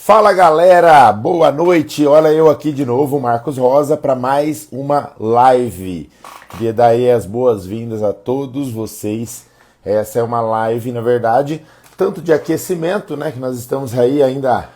Fala galera, boa noite, olha eu aqui de novo, Marcos Rosa, para mais uma live. Queria dar aí as boas-vindas a todos vocês. Essa é uma live, na verdade, tanto de aquecimento, né, que nós estamos aí ainda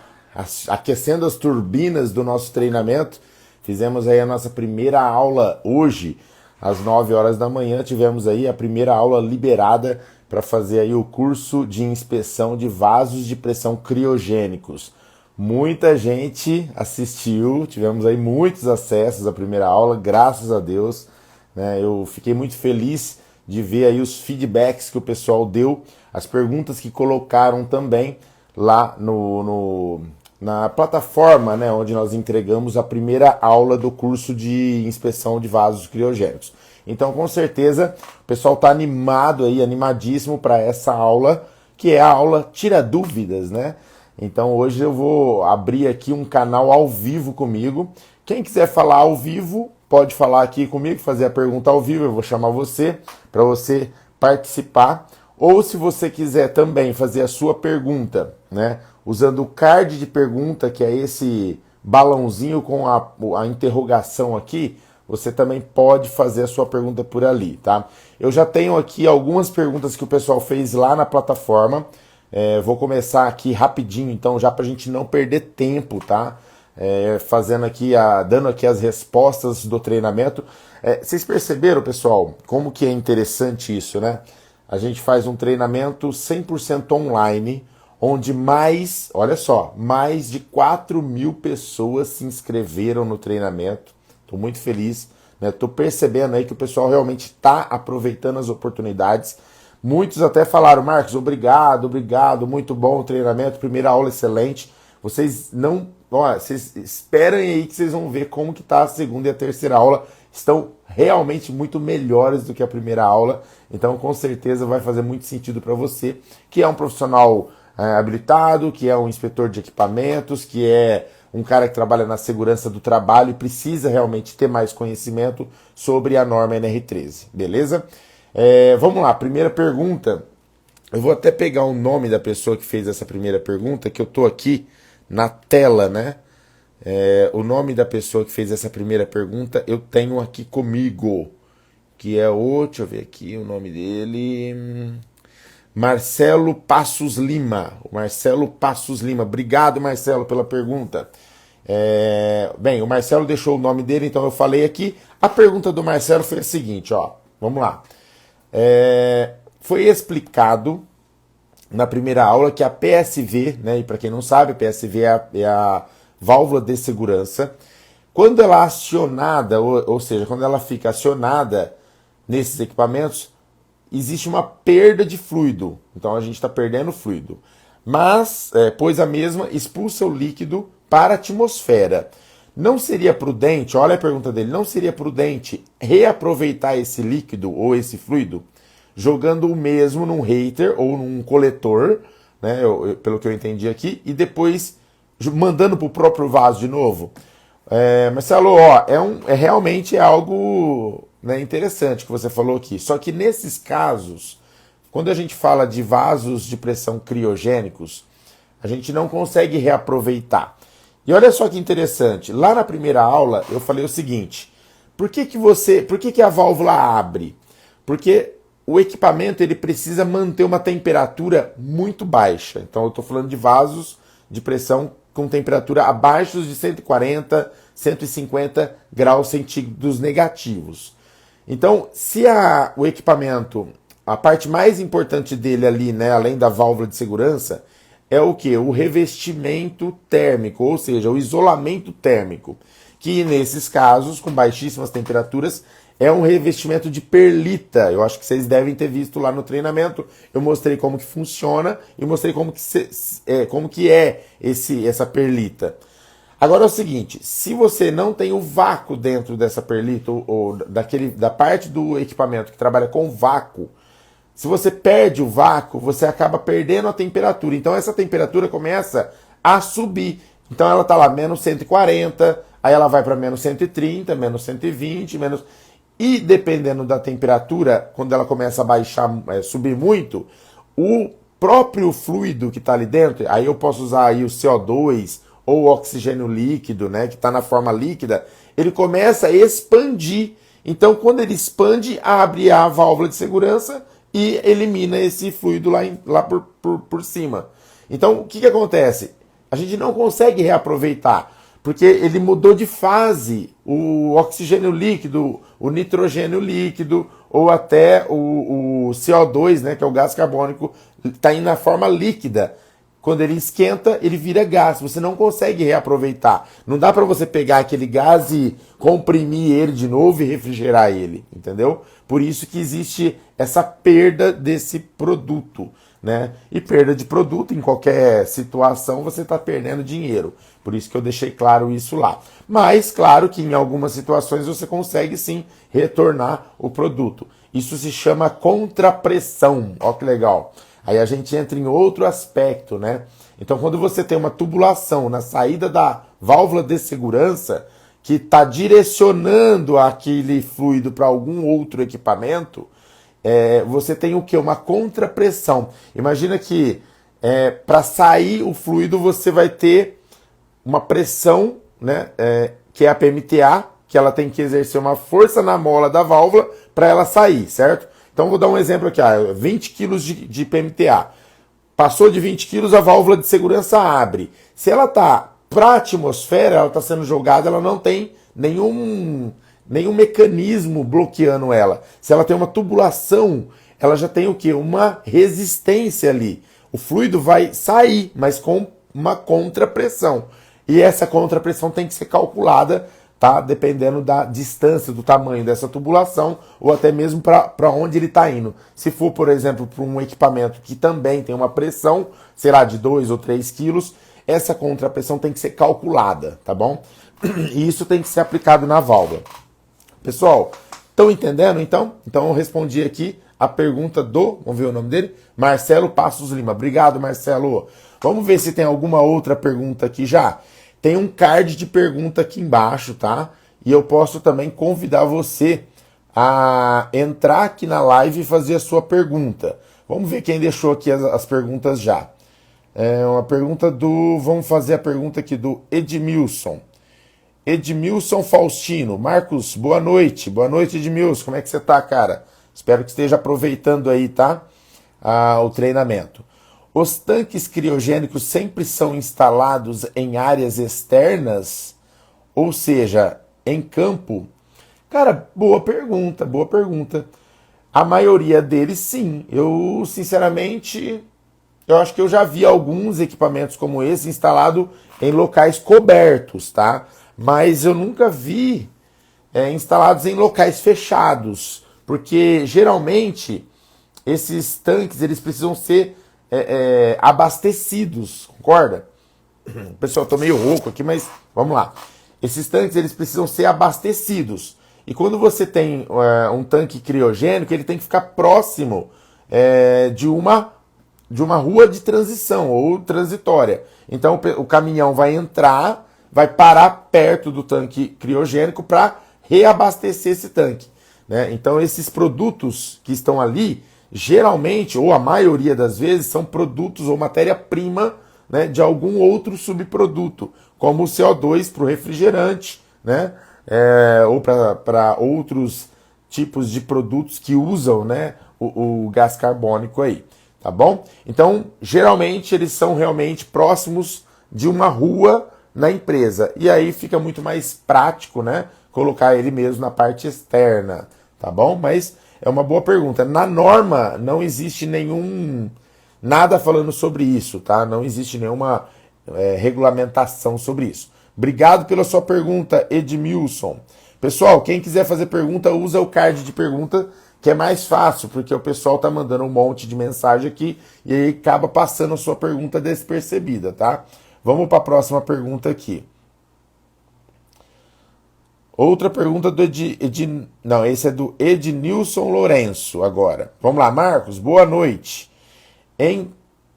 aquecendo as turbinas do nosso treinamento. Fizemos aí a nossa primeira aula hoje, às 9 horas da manhã, tivemos aí a primeira aula liberada para fazer aí o curso de inspeção de vasos de pressão criogênicos. Muita gente assistiu, tivemos aí muitos acessos à primeira aula, graças a Deus, né? Eu fiquei muito feliz de ver aí os feedbacks que o pessoal deu, as perguntas que colocaram também lá na plataforma, né, onde nós entregamos a primeira aula do curso de inspeção de vasos criogênicos. Então, com certeza, o pessoal está animado aí, animadíssimo para essa aula, que é a aula Tira Dúvidas, né? Então hoje eu vou abrir aqui um canal ao vivo comigo. Quem quiser falar ao vivo, pode falar aqui comigo, fazer a pergunta ao vivo, eu vou chamar você para você participar. Ou se você quiser também fazer a sua pergunta, né, usando o card de pergunta, que é esse balãozinho com a interrogação aqui, você também pode fazer a sua pergunta por ali, tá? Eu já tenho aqui algumas perguntas que o pessoal fez lá na plataforma. Vou começar aqui rapidinho, então, já para a gente não perder tempo, tá? Fazendo aqui, dando aqui as respostas do treinamento. Vocês perceberam, pessoal, como que é interessante isso, né? A gente faz um treinamento 100% online, onde olha só, mais de 4.000 pessoas se inscreveram no treinamento. Estou muito feliz, né? Estou percebendo aí que o pessoal realmente está aproveitando as oportunidades. Muitos até falaram, Marcos, obrigado, muito bom o treinamento, primeira aula excelente. Vocês esperem aí que vocês vão ver como que tá a segunda e a terceira aula. Estão realmente muito melhores do que a primeira aula. Então, com certeza, vai fazer muito sentido para você, que é um profissional habilitado, que é um inspetor de equipamentos, que é um cara que trabalha na segurança do trabalho e precisa realmente ter mais conhecimento sobre a norma NR13, beleza? Vamos lá, primeira pergunta. Eu vou até pegar o nome da pessoa que fez essa primeira pergunta, que eu tô aqui na tela, né? O nome da pessoa que fez essa primeira pergunta eu tenho aqui comigo, que é deixa eu ver aqui o nome dele, Marcelo Passos Lima. O Marcelo Passos Lima. Obrigado, Marcelo, pela pergunta. Bem, o Marcelo deixou o nome dele, então eu falei aqui. A pergunta do Marcelo foi a seguinte, ó. Vamos lá. Foi explicado na primeira aula que a PSV, né, e para quem não sabe, a PSV é a válvula de segurança. Quando ela é acionada, ou seja, quando ela fica acionada nesses equipamentos, existe uma perda de fluido. Então a gente está perdendo fluido. Mas, pois a mesma expulsa o líquido para a atmosfera. Não seria prudente, olha a pergunta dele, não seria prudente reaproveitar esse líquido ou esse fluido, jogando o mesmo num hater ou num coletor, né, pelo que eu entendi aqui, e depois mandando para o próprio vaso de novo? Marcelo, realmente algo, né, interessante que você falou aqui. Só que nesses casos, quando a gente fala de vasos de pressão criogênicos, a gente não consegue reaproveitar. E olha só que interessante, lá na primeira aula eu falei o seguinte, por que a válvula abre? Porque o equipamento ele precisa manter uma temperatura muito baixa. Então eu estou falando de vasos de pressão com temperatura abaixo de 140, 150 graus centígrados negativos. Então, se o equipamento, a parte mais importante dele ali, né, além da válvula de segurança, é o que? O revestimento térmico, ou seja, o isolamento térmico, que nesses casos, com baixíssimas temperaturas, é um revestimento de perlita. Eu acho que vocês devem ter visto lá no treinamento. Eu mostrei como que funciona e mostrei como que é essa perlita. Agora é o seguinte, se você não tem o vácuo dentro dessa perlita, ou da parte do equipamento que trabalha com vácuo, se você perde o vácuo, você acaba perdendo a temperatura. Então essa temperatura começa a subir. Então ela está lá menos 140, aí ela vai para menos 130, menos 120, menos... E dependendo da temperatura, quando ela começa a baixar, subir muito, próprio fluido que está ali dentro, aí eu posso usar aí o CO2 ou o oxigênio líquido, né, que está na forma líquida, ele começa a expandir. Então, quando ele expande, abre a válvula de segurança e elimina esse fluido lá por cima. Então, o que acontece? A gente não consegue reaproveitar, porque ele mudou de fase. O oxigênio líquido, o nitrogênio líquido, ou até o CO2, né, que é o gás carbônico, está indo na forma líquida. Quando ele esquenta, ele vira gás. Você não consegue reaproveitar. Não dá para você pegar aquele gás e comprimir ele de novo e refrigerar ele, entendeu? Por isso que existe essa perda desse produto, né? E perda de produto, em qualquer situação, você está perdendo dinheiro. Por isso que eu deixei claro isso lá. Mas, claro que em algumas situações você consegue sim retornar o produto. Isso se chama contrapressão. Ó que legal. Aí a gente entra em outro aspecto, né? Então, quando você tem uma tubulação na saída da válvula de segurança que está direcionando aquele fluido para algum outro equipamento, você tem o quê? Uma contrapressão. Imagina que para sair o fluido você vai ter uma pressão, né? Que é a PMTA, que ela tem que exercer uma força na mola da válvula para ela sair, certo? Então vou dar um exemplo aqui, 20 kg de PMTA. Passou de 20 kg, a válvula de segurança abre. Se ela está para a atmosfera, ela está sendo jogada, ela não tem nenhum mecanismo bloqueando ela. Se ela tem uma tubulação, ela já tem o quê? Uma resistência ali. O fluido vai sair, mas com uma contrapressão. E essa contrapressão tem que ser calculada, tá? Dependendo da distância, do tamanho dessa tubulação, ou até mesmo para onde ele está indo. Se for, por exemplo, para um equipamento que também tem uma pressão, será de 2 ou 3 quilos, essa contrapressão tem que ser calculada, tá bom? E isso tem que ser aplicado na válvula. Pessoal, estão entendendo então? Então eu respondi aqui a pergunta vamos ver o nome dele? Marcelo Passos Lima. Obrigado, Marcelo. Vamos ver se tem alguma outra pergunta aqui já. Tem um card de pergunta aqui embaixo, tá? E eu posso também convidar você a entrar aqui na live e fazer a sua pergunta. Vamos ver quem deixou aqui as perguntas já. Uma pergunta vamos fazer a pergunta aqui do Edmilson. Edmilson Faustino. Marcos, boa noite. Boa noite, Edmilson. Como é que você tá, cara? Espero que esteja aproveitando aí, tá? O treinamento. Os tanques criogênicos sempre são instalados em áreas externas, ou seja, em campo? Cara, boa pergunta, boa pergunta. A maioria deles, sim. Eu, sinceramente, eu acho que eu já vi alguns equipamentos como esse instalado em locais cobertos, tá? Mas eu nunca vi instalados em locais fechados, porque geralmente esses tanques eles precisam ser abastecidos, concorda? Pessoal, eu tô meio rouco aqui, mas vamos lá. Esses tanques eles precisam ser abastecidos. E quando você tem um tanque criogênico, ele tem que ficar próximo de uma rua de transição ou transitória. Então o caminhão vai entrar, vai parar perto do tanque criogênico para reabastecer esse tanque, né? Então esses produtos que estão ali, geralmente, ou a maioria das vezes, são produtos ou matéria-prima, né, de algum outro subproduto, como o CO2 para o refrigerante, né, ou para outros tipos de produtos que usam, né, o gás carbônico aí, tá bom? Então, geralmente, eles são realmente próximos de uma rua na empresa, e aí fica muito mais prático, né, colocar ele mesmo na parte externa, tá bom? Mas é uma boa pergunta. Na norma não existe nada falando sobre isso, tá? Não existe nenhuma regulamentação sobre isso. Obrigado pela sua pergunta, Edmilson. Pessoal, quem quiser fazer pergunta, usa o card de pergunta, que é mais fácil, porque o pessoal tá mandando um monte de mensagem aqui e aí acaba passando a sua pergunta despercebida, tá? Vamos para a próxima pergunta aqui. Outra pergunta do Não, esse é do Ednilson Lourenço agora. Vamos lá, Marcos, boa noite. Em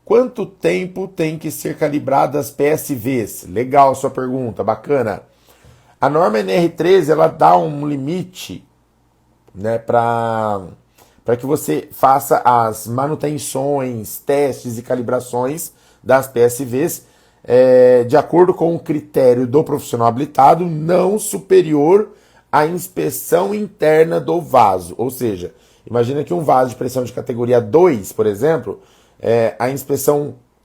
quanto tempo tem que ser calibradas as PSVs? Legal sua pergunta, bacana. A norma NR13, ela dá um limite, né, para para que você faça as manutenções, testes e calibrações das PSVs de acordo com o critério do profissional habilitado, não superior à inspeção interna do vaso. Ou seja, imagina que um vaso de pressão de categoria 2, por exemplo,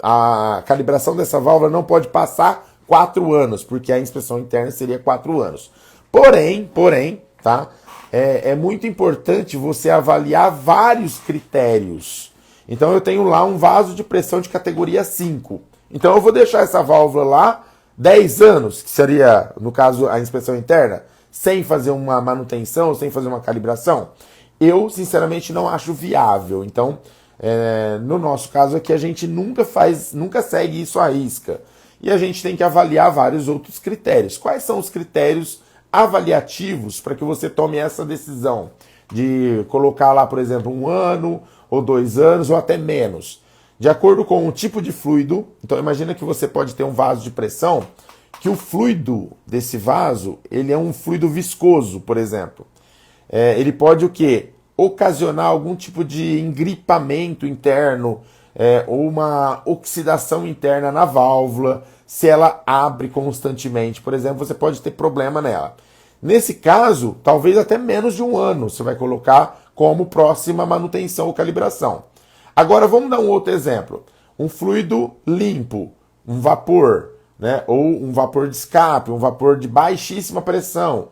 a calibração dessa válvula não pode passar 4 anos, porque a inspeção interna seria 4 anos. Porém, tá? É muito importante você avaliar vários critérios. Então eu tenho lá um vaso de pressão de categoria 5. Então eu vou deixar essa válvula lá 10 anos, que seria, no caso, a inspeção interna, sem fazer uma manutenção, sem fazer uma calibração. Eu, sinceramente, não acho viável. Então, no nosso caso aqui, a gente nunca segue isso à risca. E a gente tem que avaliar vários outros critérios. Quais são os critérios avaliativos para que você tome essa decisão de colocar lá, por exemplo, 1 ano, ou 2 anos, ou até menos? De acordo com o tipo de fluido, então imagina que você pode ter um vaso de pressão, que o fluido desse vaso, ele é um fluido viscoso, por exemplo. Ele pode o quê? Ocasionar algum tipo de engripamento interno, ou uma oxidação interna na válvula, se ela abre constantemente, por exemplo, você pode ter problema nela. Nesse caso, talvez até menos de 1 ano você vai colocar como próxima manutenção ou calibração. Agora vamos dar um outro exemplo. Um fluido limpo, um vapor, né? Ou um vapor de escape, um vapor de baixíssima pressão,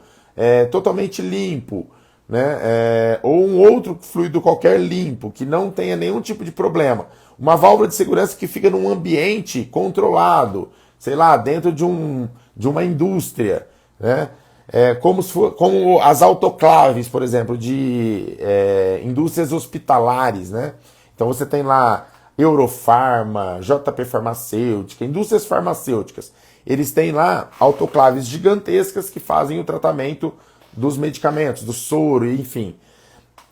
totalmente limpo, né? Ou um outro fluido qualquer limpo, que não tenha nenhum tipo de problema. Uma válvula de segurança que fica num ambiente controlado, sei lá, dentro de uma indústria, né? Como as autoclaves, por exemplo, de indústrias hospitalares, né? Então você tem lá Eurofarma, JP Farmacêutica, indústrias farmacêuticas. Eles têm lá autoclaves gigantescas que fazem o tratamento dos medicamentos, do soro, enfim.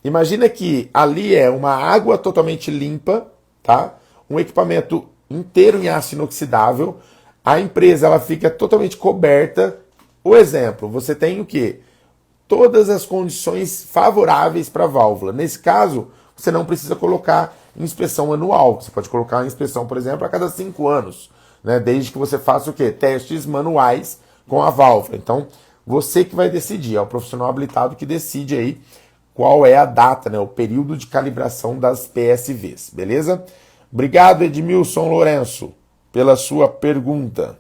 Imagina que ali é uma água totalmente limpa, tá? Um equipamento inteiro em aço inoxidável. A empresa ela fica totalmente coberta. O exemplo, você tem o quê? Todas as condições favoráveis para a válvula. Nesse caso, você não precisa colocar inspeção anual. Você pode colocar a inspeção, por exemplo, a cada 5 anos, né? Desde que você faça o quê? Testes manuais com a válvula. Então, você que vai decidir, é o profissional habilitado que decide aí qual é a data, né? O período de calibração das PSVs, beleza? Obrigado, Edmilson Lourenço, pela sua pergunta.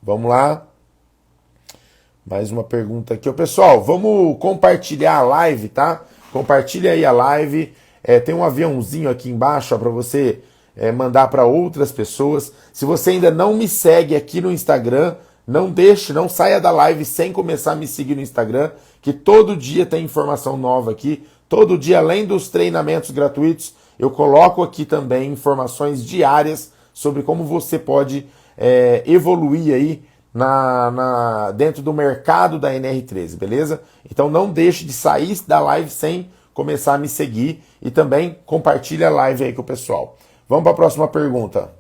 Vamos lá. Mais uma pergunta aqui. Pessoal, vamos compartilhar a live, tá? Compartilha aí a live. Tem um aviãozinho aqui embaixo para você mandar para outras pessoas. Se você ainda não me segue aqui no Instagram, não saia da live sem começar a me seguir no Instagram, que todo dia tem informação nova aqui. Todo dia, além dos treinamentos gratuitos, eu coloco aqui também informações diárias sobre como você pode evoluir aí dentro do mercado da NR13, beleza? Então não deixe de sair da live sem começar a me seguir e também compartilha a live aí com o pessoal. Vamos para a próxima pergunta.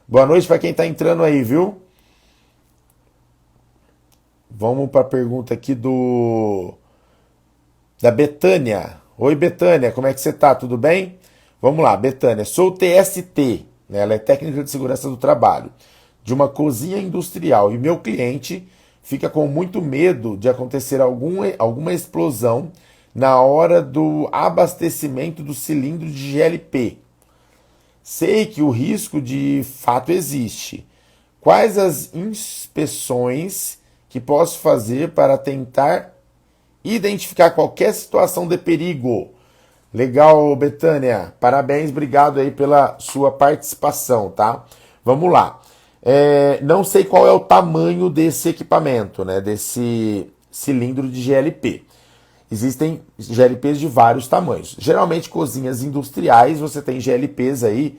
Boa noite para quem está entrando aí, viu? Vamos para a pergunta aqui da Betânia. Oi, Betânia, como é que você tá? Tudo bem? Vamos lá, Betânia. Sou TST, né? Ela é técnica de segurança do trabalho, de uma cozinha industrial, e meu cliente fica com muito medo de acontecer alguma explosão na hora do abastecimento do cilindro de GLP. Sei que o risco de fato existe. Quais as inspeções que posso fazer para tentar identificar qualquer situação de perigo? Legal, Betânia. Parabéns, obrigado aí pela sua participação, tá? Vamos lá. Não sei qual é o tamanho desse equipamento, né? Desse cilindro de GLP. Existem GLPs de vários tamanhos. Geralmente, cozinhas industriais, você tem GLPs aí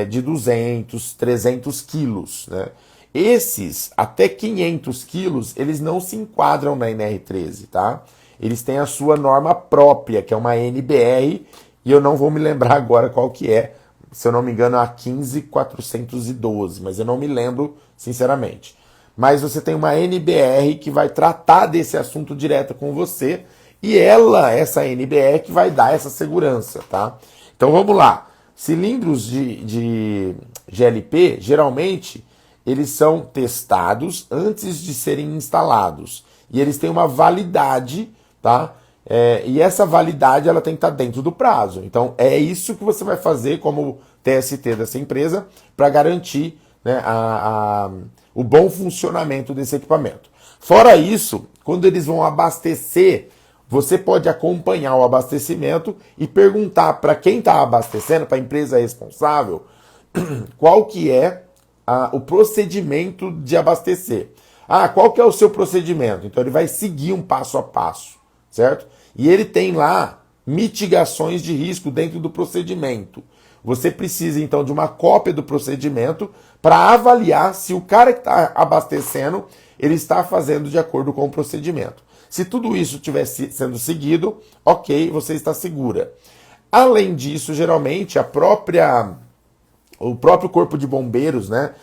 de 200, 300 quilos, né? Esses, até 500 quilos, eles não se enquadram na NR13, tá? Eles têm a sua norma própria, que é uma NBR, e eu não vou me lembrar agora qual que é. Se eu não me engano, é a 15412, mas eu não me lembro, sinceramente. Mas você tem uma NBR que vai tratar desse assunto direto com você E ela, essa NBE, que vai dar essa segurança, tá? Então vamos lá. Cilindros de GLP, geralmente, eles são testados antes de serem instalados. E eles têm uma validade, tá? E essa validade ela tem que estar dentro do prazo. Então é isso que você vai fazer como TST dessa empresa para garantir, né, o bom funcionamento desse equipamento. Fora isso, quando eles vão abastecer, você pode acompanhar o abastecimento e perguntar para quem está abastecendo, para a empresa responsável, qual que é o procedimento de abastecer. Qual que é o seu procedimento? Então ele vai seguir um passo a passo, certo? E ele tem lá mitigações de risco dentro do procedimento. Você precisa então de uma cópia do procedimento para avaliar se o cara que está abastecendo ele está fazendo de acordo com o procedimento. Se tudo isso estiver sendo seguido, ok, você está segura. Além disso, geralmente o próprio Corpo de Bombeiros, né,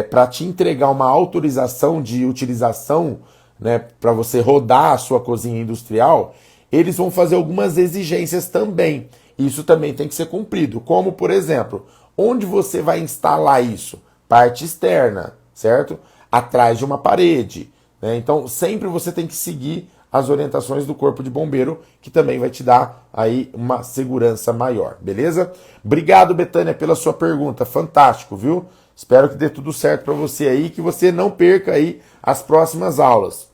para te entregar uma autorização de utilização, né, para você rodar a sua cozinha industrial, eles vão fazer algumas exigências também. Isso também tem que ser cumprido. Como, por exemplo, onde você vai instalar isso? Parte externa, certo? Atrás de uma parede, né? Então, sempre você tem que seguir as orientações do Corpo de Bombeiro, que também vai te dar aí uma segurança maior, beleza? Obrigado, Betânia, pela sua pergunta. Fantástico, viu? Espero que dê tudo certo para você aí, que você não perca aí as próximas aulas.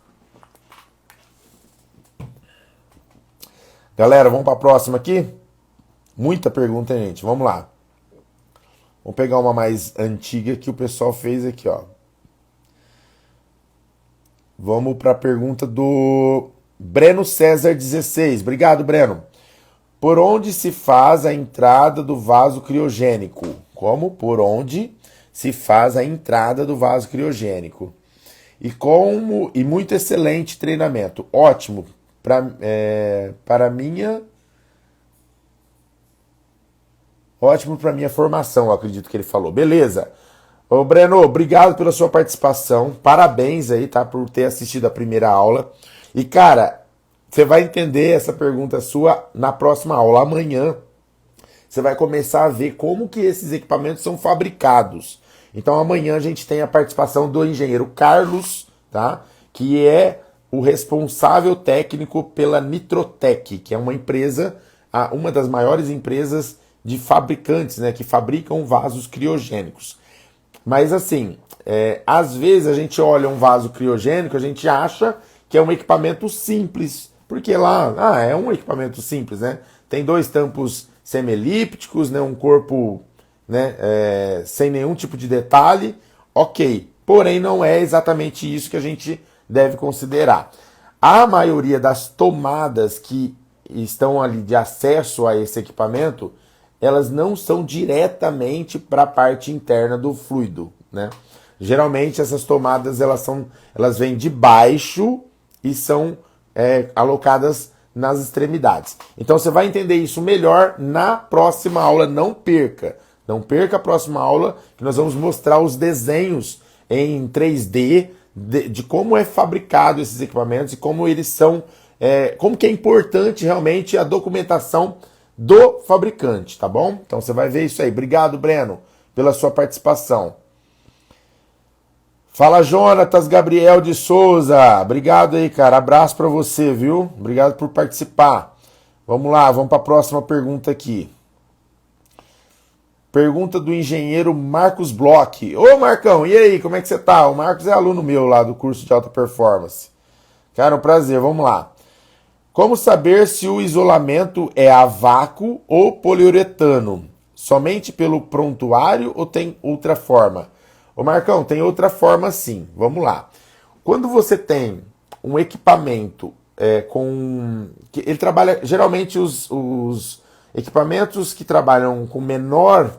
Galera, vamos para a próxima aqui? Muita pergunta, gente. Vamos lá. Vamos pegar uma mais antiga que o pessoal fez aqui, ó. Vamos para a pergunta do Breno César 16. Obrigado, Breno. Por onde se faz a entrada do vaso criogênico? Como? Por onde se faz a entrada do vaso criogênico? E muito excelente treinamento. Ótimo. Ótimo para minha formação, eu acredito que ele falou. Beleza. Ô Breno, obrigado pela sua participação. Parabéns aí, tá, por ter assistido a primeira aula. E cara, você vai entender essa pergunta sua na próxima aula. Amanhã você vai começar a ver como que esses equipamentos são fabricados. Então amanhã a gente tem a participação do engenheiro Carlos, tá? Que é o responsável técnico pela Nitrotec, que é uma empresa, uma das maiores empresas de fabricantes, né, que fabricam vasos criogênicos. Mas assim, às vezes a gente olha um vaso criogênico, a gente acha que é um equipamento simples, porque lá, é um equipamento simples, né? Tem 2 tampos semielípticos, né, um corpo, né, sem nenhum tipo de detalhe, ok. Porém, não é exatamente isso que a gente deve considerar. A maioria das tomadas que estão ali de acesso a esse equipamento, elas não são diretamente para a parte interna do fluido, né? Geralmente essas tomadas elas vêm de baixo e são alocadas nas extremidades. Então você vai entender isso melhor na próxima aula. Não perca a próxima aula, que nós vamos mostrar os desenhos em 3D de como é fabricado esses equipamentos e como eles são, como que é importante realmente a documentação do fabricante, tá bom? Então você vai ver isso aí. Obrigado, Breno, pela sua participação. Fala, Jonatas Gabriel de Souza. Obrigado aí, cara. Abraço pra você, viu? Obrigado por participar. Vamos lá, vamos para a próxima pergunta aqui. Pergunta do engenheiro Marcos Bloch. Ô, Marcão, e aí, como é que você tá? O Marcos é aluno meu lá do curso de alta performance. Cara, um prazer, vamos lá. Como saber se o isolamento é a vácuo ou poliuretano? Somente pelo prontuário ou tem outra forma? Ô Marcão, tem outra forma sim. Vamos lá. Quando você tem um equipamento ele trabalha, geralmente os equipamentos que trabalham com menor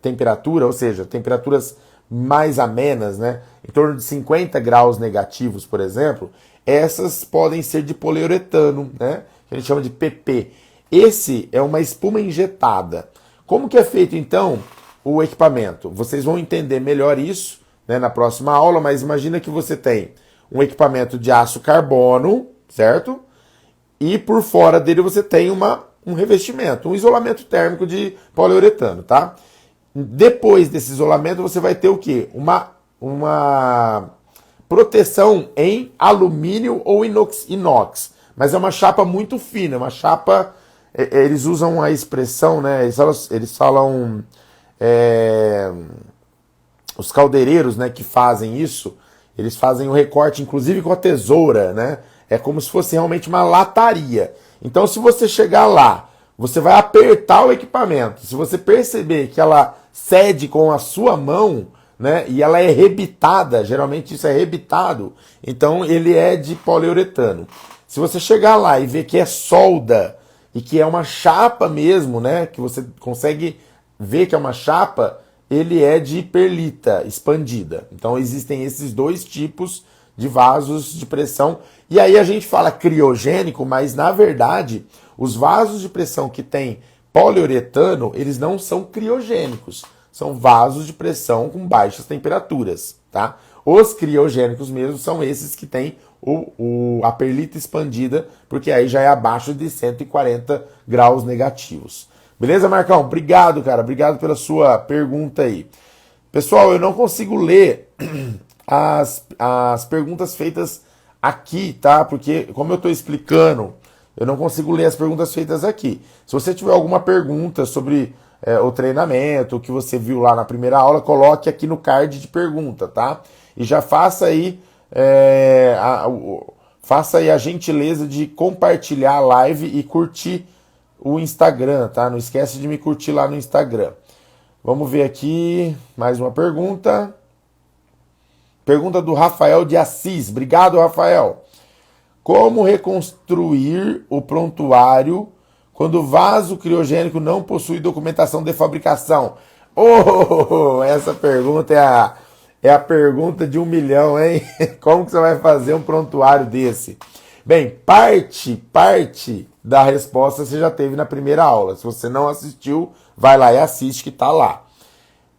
temperatura, ou seja, temperaturas mais amenas, né, em torno de 50 graus negativos, por exemplo, essas podem ser de poliuretano, né, que a gente chama de PP. Esse é uma espuma injetada. Como que é feito, então, o equipamento? Vocês vão entender melhor isso, né, na próxima aula, mas imagina que você tem um equipamento de aço carbono, certo? e por fora dele você tem um revestimento, um isolamento térmico de poliuretano, tá? Depois desse isolamento você vai ter o quê? Uma proteção em alumínio ou inox, mas é uma chapa muito fina, uma chapa, eles usam a expressão, né? Eles falam os caldeireiros, né, que fazem isso, eles fazem o recorte, inclusive com a tesoura, né? É como se fosse realmente uma lataria. Então, se você chegar lá, você vai apertar o equipamento. Se você perceber que ela cede com a sua mão, né, e ela é rebitada, geralmente isso é rebitado, então ele é de poliuretano. Se você chegar lá e ver que é solda e que é uma chapa mesmo, né, que você consegue ver que é uma chapa, ele é de perlita expandida. Então existem esses dois tipos de vasos de pressão. E aí a gente fala criogênico, mas na verdade os vasos de pressão que tem poliuretano, eles não são criogênicos. São vasos de pressão com baixas temperaturas, tá? Os criogênicos mesmo são esses que têm a perlita expandida, porque aí já é abaixo de 140 graus negativos. Beleza, Marcão? Obrigado, cara. Obrigado pela sua pergunta aí. Pessoal, eu não consigo ler as perguntas feitas aqui, tá? Porque, como eu estou explicando, eu não consigo ler as perguntas feitas aqui. Se você tiver alguma pergunta sobre o treinamento, o que você viu lá na primeira aula, coloque aqui no card de pergunta, tá? E já faça aí, faça aí a gentileza de compartilhar a live e curtir o Instagram, tá? Não esquece de me curtir lá no Instagram. Vamos ver aqui mais uma pergunta. Pergunta do Rafael de Assis. Obrigado, Rafael. Como reconstruir o prontuário quando o vaso criogênico não possui documentação de fabricação? Oh, essa pergunta é a pergunta de 1 milhão, hein? Como que você vai fazer um prontuário desse? Bem, parte da resposta você já teve na primeira aula. Se você não assistiu, vai lá e assiste que tá lá.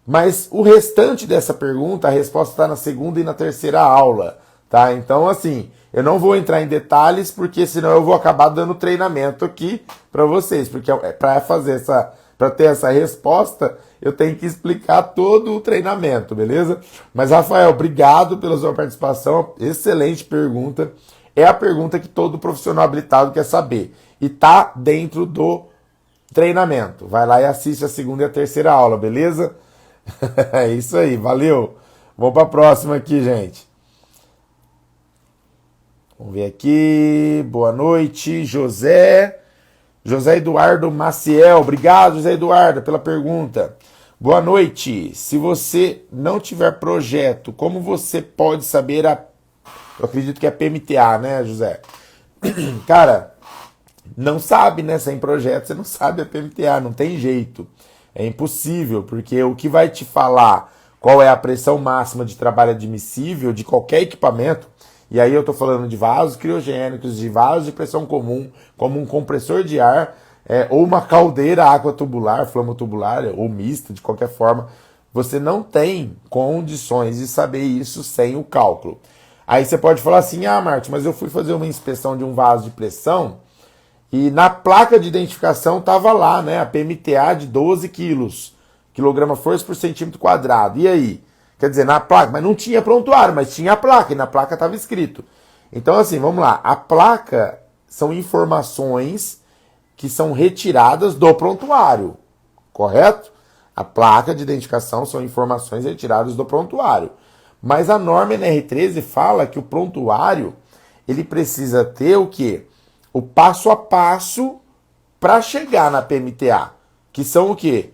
Mas o restante dessa pergunta, a resposta está na segunda e na terceira aula, tá? Então, assim, eu não vou entrar em detalhes, porque senão eu vou acabar dando treinamento aqui para vocês, porque para ter essa resposta, eu tenho que explicar todo o treinamento, beleza? Mas, Rafael, obrigado pela sua participação, excelente pergunta. É a pergunta que todo profissional habilitado quer saber. E tá dentro do treinamento. Vai lá e assiste a segunda e a terceira aula, beleza? É isso aí, valeu. Vamos para a próxima aqui, gente. Vamos ver aqui. Boa noite, José Eduardo Maciel. Obrigado, José Eduardo, pela pergunta. Boa noite. Se você não tiver projeto, como você pode saber eu acredito que é PMTA, né, José? Cara, não sabe, né? Sem projeto, você não sabe a PMTA, não tem jeito. É impossível, porque o que vai te falar qual é a pressão máxima de trabalho admissível de qualquer equipamento, e aí eu estou falando de vasos criogênicos, de vasos de pressão comum, como um compressor de ar, ou uma caldeira aquatubular, flamo-tubular, ou mista, de qualquer forma, você não tem condições de saber isso sem o cálculo. Aí você pode falar assim, Marcos, mas eu fui fazer uma inspeção de um vaso de pressão e na placa de identificação estava lá, né, a PMTA de 12 quilos, quilograma-força por centímetro quadrado. E aí? Quer dizer, na placa, mas não tinha prontuário, mas tinha a placa, e na placa estava escrito. Então, assim, vamos lá. A placa são informações que são retiradas do prontuário, correto? A placa de identificação são informações retiradas do prontuário. Mas a norma NR13 fala que o prontuário, ele precisa ter o quê? O passo a passo para chegar na PMTA, que são o quê?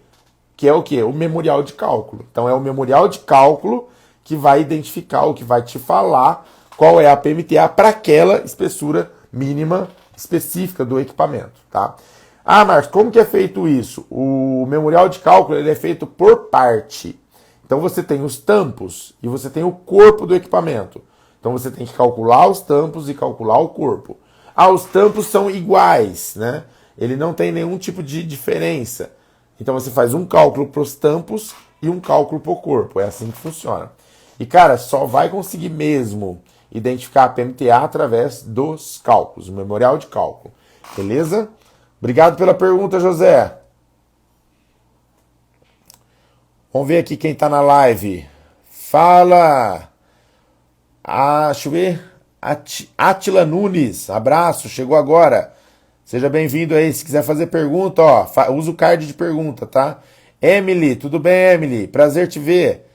Que é o quê? O memorial de cálculo. Então é o memorial de cálculo que vai identificar, o que vai te falar qual é a PMTA para aquela espessura mínima específica do equipamento, tá? Marcos, como que é feito isso? O memorial de cálculo ele é feito por parte. Então você tem os tampos e você tem o corpo do equipamento. Então você tem que calcular os tampos e calcular o corpo. Os tampos são iguais, né? Ele não tem nenhum tipo de diferença. Então você faz um cálculo para os tampos e um cálculo para o corpo. É assim que funciona. E, cara, só vai conseguir mesmo identificar a PMTA através dos cálculos, o memorial de cálculo. Beleza? Obrigado pela pergunta, José. Vamos ver aqui quem tá na live. Fala! Deixa eu ver. Átila Nunes, abraço, chegou agora. Seja bem-vindo aí. Se quiser fazer pergunta, ó, usa o card de pergunta, tá? Emily, tudo bem, Emily? Prazer te ver.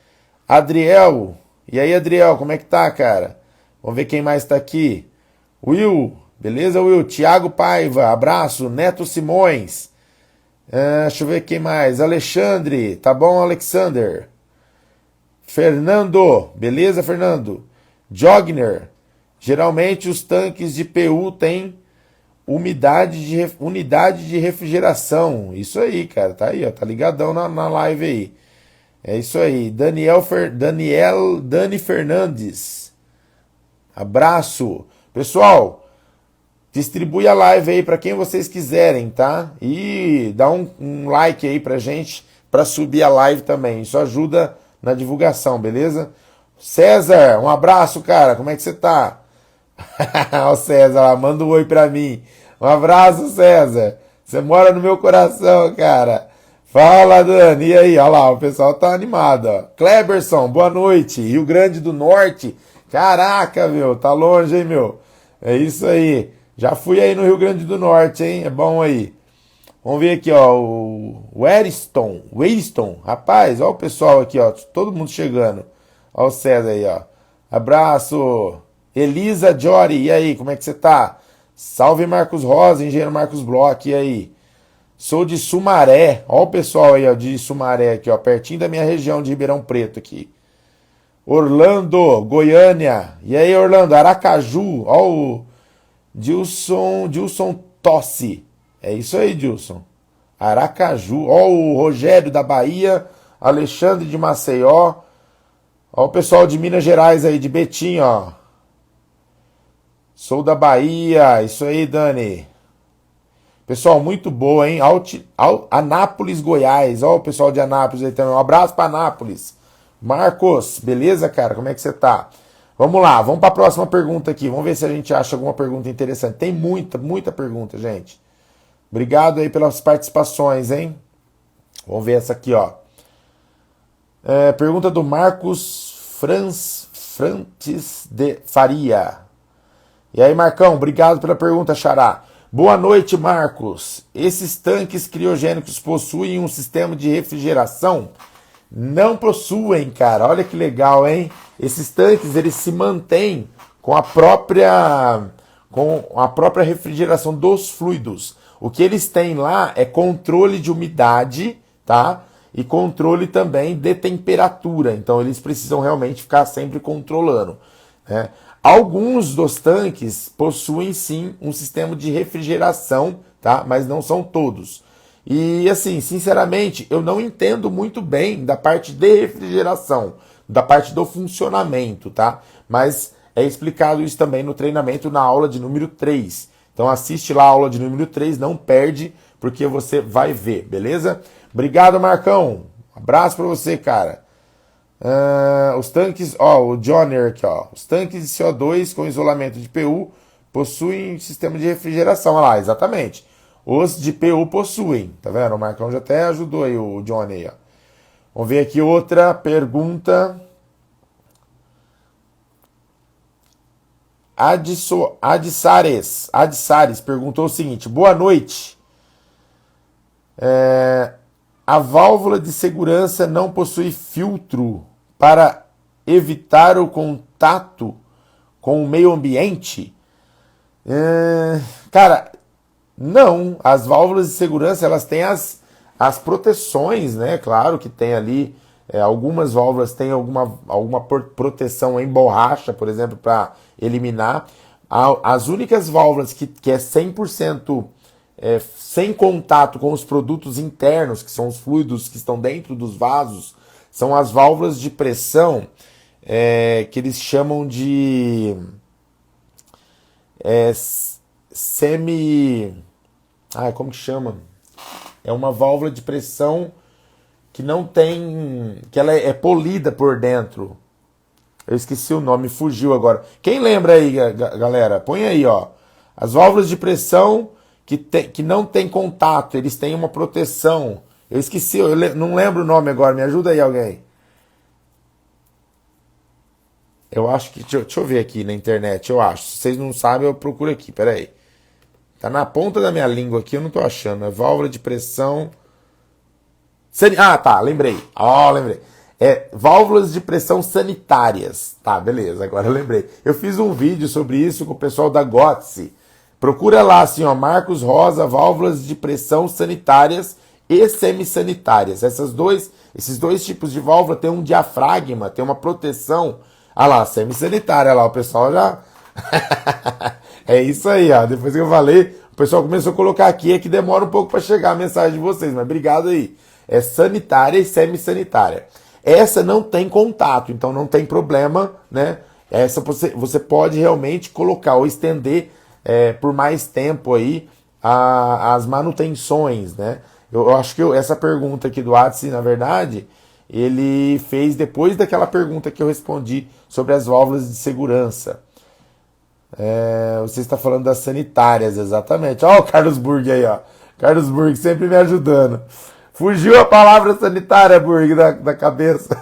Adriel, e aí, Adriel, como é que tá, cara? Vamos ver quem mais tá aqui. Will, beleza, Will? Tiago Paiva, abraço. Neto Simões. Deixa eu ver quem mais. Alexandre, tá bom, Alexander? Fernando, beleza, Fernando? Jogner, geralmente os tanques de PU têm unidade de refrigeração. Isso aí, cara, tá aí, ó, tá ligadão na live aí. É isso aí. Dani Fernandes, abraço. Pessoal, distribui a live aí para quem vocês quiserem, tá? E dá um like aí pra gente, pra subir a live também. Isso ajuda na divulgação, beleza? César, um abraço, cara. Como é que você tá? Ó, César, manda um oi pra mim. Um abraço, César. Você mora no meu coração, cara. Fala, Dani. E aí? Olha lá, o pessoal tá animado, ó. Kleberson, boa noite. Rio Grande do Norte. Caraca, meu. Tá longe, hein, meu? É isso aí. Já fui aí no Rio Grande do Norte, hein? É bom aí. Vamos ver aqui, ó. O Weston. Rapaz, ó o pessoal aqui, ó. Todo mundo chegando. Ó o César aí, ó. Abraço. Elisa Jory, e aí, como é que você tá? Salve Marcos Rosa, engenheiro Marcos Bloch, e aí? Sou de Sumaré. Ó o pessoal aí, ó, de Sumaré aqui, ó, pertinho da minha região de Ribeirão Preto aqui. Orlando, Goiânia. E aí, Orlando, Aracaju. Ó o Dilson Tossi. É isso aí, Dilson. Aracaju. Ó o Rogério da Bahia. Alexandre de Maceió. Ó o pessoal de Minas Gerais aí, de Betim, ó. Sou da Bahia. Isso aí, Dani. Pessoal, muito boa, hein? Anápolis, Goiás. Ó o pessoal de Anápolis aí também. Um abraço para Anápolis. Marcos, beleza, cara? Como é que você tá? Vamos lá, vamos para a próxima pergunta aqui. Vamos ver se a gente acha alguma pergunta interessante. Tem muita pergunta, gente. Obrigado aí pelas participações, hein? Vamos ver essa aqui, ó. Pergunta do Marcos Francis de Faria. E aí, Marcão, obrigado pela pergunta, Xará. Boa noite, Marcos. Esses tanques criogênicos possuem um sistema de refrigeração? Não possuem, cara. Olha que legal, hein? Esses tanques, eles se mantêm com a própria refrigeração dos fluidos. O que eles têm lá é controle de umidade, tá? E controle também de temperatura. Então, eles precisam realmente ficar sempre controlando, né? Alguns dos tanques possuem sim um sistema de refrigeração, tá? Mas não são todos. E assim, sinceramente, eu não entendo muito bem da parte de refrigeração, da parte do funcionamento, tá? Mas é explicado isso também no treinamento na aula de número 3. Então assiste lá a aula de número 3, não perde, porque você vai ver, beleza? Obrigado, Marcão. Abraço pra você, cara. Os tanques, ó, o Johnner aqui, ó. Os tanques de CO2 com isolamento de PU possuem sistema de refrigeração. Olha lá, exatamente. Os de PU possuem, tá vendo? O Marcão já até ajudou aí o Johnny aí, ó. Vamos ver aqui outra pergunta. Adsares perguntou o seguinte: boa noite. A válvula de segurança não possui filtro para evitar o contato com o meio ambiente? Cara, não. As válvulas de segurança, elas têm as proteções, né? Claro que tem ali, algumas válvulas têm alguma proteção em borracha, por exemplo, para eliminar. As únicas válvulas que é 100% sem contato com os produtos internos, que são os fluidos que estão dentro dos vasos, são as válvulas de pressão, que eles chamam de como que chama? É uma válvula de pressão que não tem, que ela é polida por dentro. Eu esqueci o nome, fugiu agora. Quem lembra aí, galera? Põe aí, ó. As válvulas de pressão que não tem contato, eles têm uma proteção. Eu esqueci, não lembro o nome agora, me ajuda aí alguém. Eu acho que. Deixa eu ver aqui na internet, eu acho. Se vocês não sabem, eu procuro aqui, peraí. Tá na ponta da minha língua aqui, eu não tô achando. É válvula de pressão. Ah, tá, lembrei. Lembrei. É válvulas de pressão sanitárias. Tá, beleza, agora eu lembrei. Eu fiz um vídeo sobre isso com o pessoal da Gotze. Procura lá assim, ó, Marcos Rosa, válvulas de pressão sanitárias e semissanitárias. Esses dois tipos de válvula tem um diafragma, tem uma proteção. Ah lá, semissanitária, lá, o pessoal já... É isso aí, ó. Depois que eu falei, o pessoal começou a colocar aqui, é que demora um pouco para chegar a mensagem de vocês, mas obrigado aí. É sanitária e semissanitária. Essa não tem contato, então não tem problema, né? Essa você pode realmente colocar ou estender por mais tempo aí as manutenções, né? Eu acho que essa pergunta aqui do Adsi, na verdade, ele fez depois daquela pergunta que eu respondi sobre as válvulas de segurança. Você está falando das sanitárias, exatamente. Ó, o Carlos Burg aí, ó. Carlos Burg sempre me ajudando. Fugiu a palavra sanitária, Burg, da cabeça.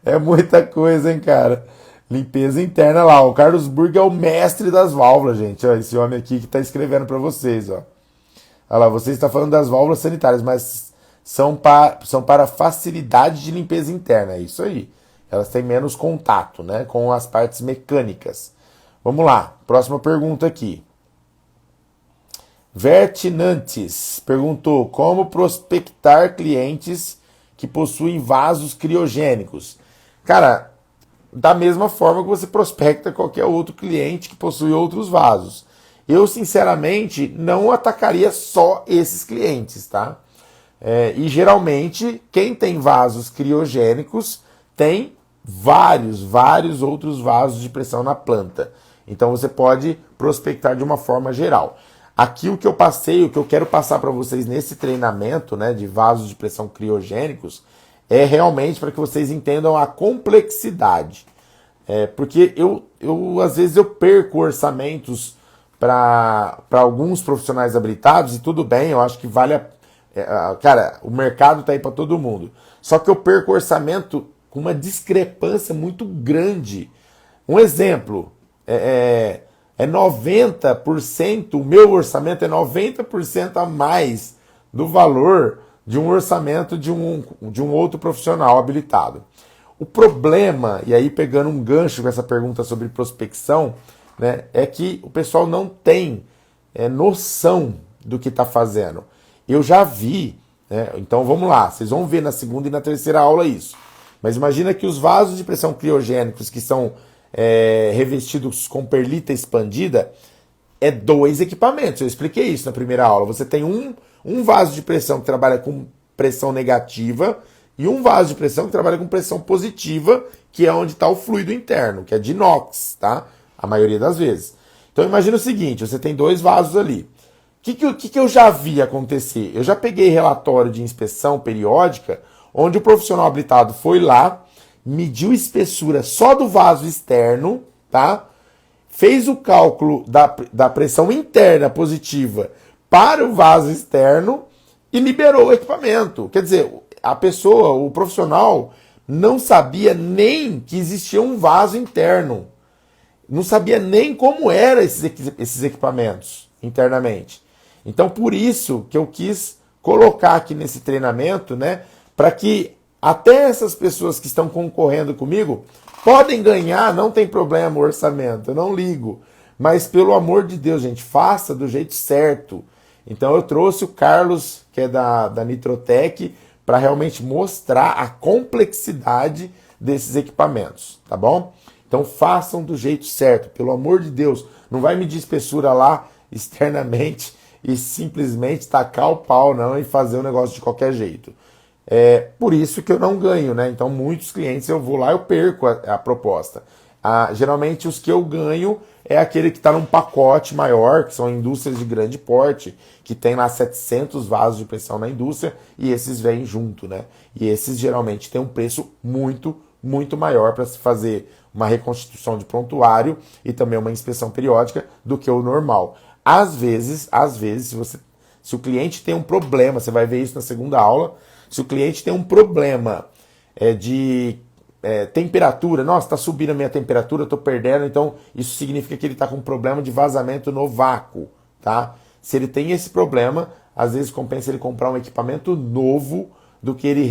É muita coisa, hein, cara. Limpeza interna lá. O Carlos Burg é o mestre das válvulas, gente. Ó, esse homem aqui que está escrevendo para vocês, ó. Olha lá, você está falando das válvulas sanitárias, mas são para facilidade de limpeza interna. É isso aí. Elas têm menos contato, né, com as partes mecânicas. Vamos lá, próxima pergunta aqui. Vertinantes perguntou como prospectar clientes que possuem vasos criogênicos. Cara, da mesma forma que você prospecta qualquer outro cliente que possui outros vasos. Eu, sinceramente, não atacaria só esses clientes, tá? E geralmente, quem tem vasos criogênicos tem vários outros vasos de pressão na planta. Então você pode prospectar de uma forma geral. Aqui o que eu quero passar para vocês nesse treinamento, né, de vasos de pressão criogênicos, é realmente para que vocês entendam a complexidade. Porque eu às vezes eu perco orçamentos para alguns profissionais habilitados, e tudo bem, eu acho que cara, o mercado está aí para todo mundo. Só que eu perco orçamento com uma discrepância muito grande. Um exemplo, 90%, o meu orçamento é 90% a mais do valor de um orçamento de um outro profissional habilitado. O problema, e aí pegando um gancho com essa pergunta sobre prospecção, né, é que o pessoal não tem noção do que está fazendo. Eu já vi, né, então vamos lá, vocês vão ver na segunda e na terceira aula isso. Mas imagina que os vasos de pressão criogênicos que são revestidos com perlita expandida é 2 equipamentos. Eu expliquei isso na primeira aula. Você tem um vaso de pressão que trabalha com pressão negativa e um vaso de pressão que trabalha com pressão positiva, que é onde está o fluido interno, que é de inox, tá? A maioria das vezes. Então imagina o seguinte, você tem 2 vasos ali. O que eu já vi acontecer? Eu já peguei relatório de inspeção periódica, onde o profissional habilitado foi lá, mediu espessura só do vaso externo, tá? Fez o cálculo da pressão interna positiva para o vaso externo e liberou o equipamento. Quer dizer, a pessoa, o profissional, não sabia nem que existia um vaso interno. Não sabia nem como eram esses equipamentos internamente. Então, por isso que eu quis colocar aqui nesse treinamento, né, para que até essas pessoas que estão concorrendo comigo podem ganhar, não tem problema o orçamento, eu não ligo. Mas, pelo amor de Deus, gente, faça do jeito certo. Então, eu trouxe o Carlos, que é da Nitrotec, para realmente mostrar a complexidade desses equipamentos, tá bom? Então, façam do jeito certo, pelo amor de Deus. Não vai medir espessura lá externamente e simplesmente tacar o pau, não, e fazer o negócio de qualquer jeito. Por isso que eu não ganho, né? Então, muitos clientes eu vou lá e eu perco a proposta. Geralmente, os que eu ganho é aquele que está num pacote maior, que são indústrias de grande porte, que tem lá 700 vasos de pressão na indústria, e esses vêm junto, né? E esses geralmente têm um preço muito, muito maior para se fazer uma reconstituição de prontuário e também uma inspeção periódica do que o normal. Às vezes, se o cliente tem um problema, você vai ver isso na segunda aula, se o cliente tem um problema de temperatura, nossa, está subindo a minha temperatura, eu estou perdendo, então isso significa que ele está com um problema de vazamento no vácuo, tá? Se ele tem esse problema, às vezes compensa ele comprar um equipamento novo do que ele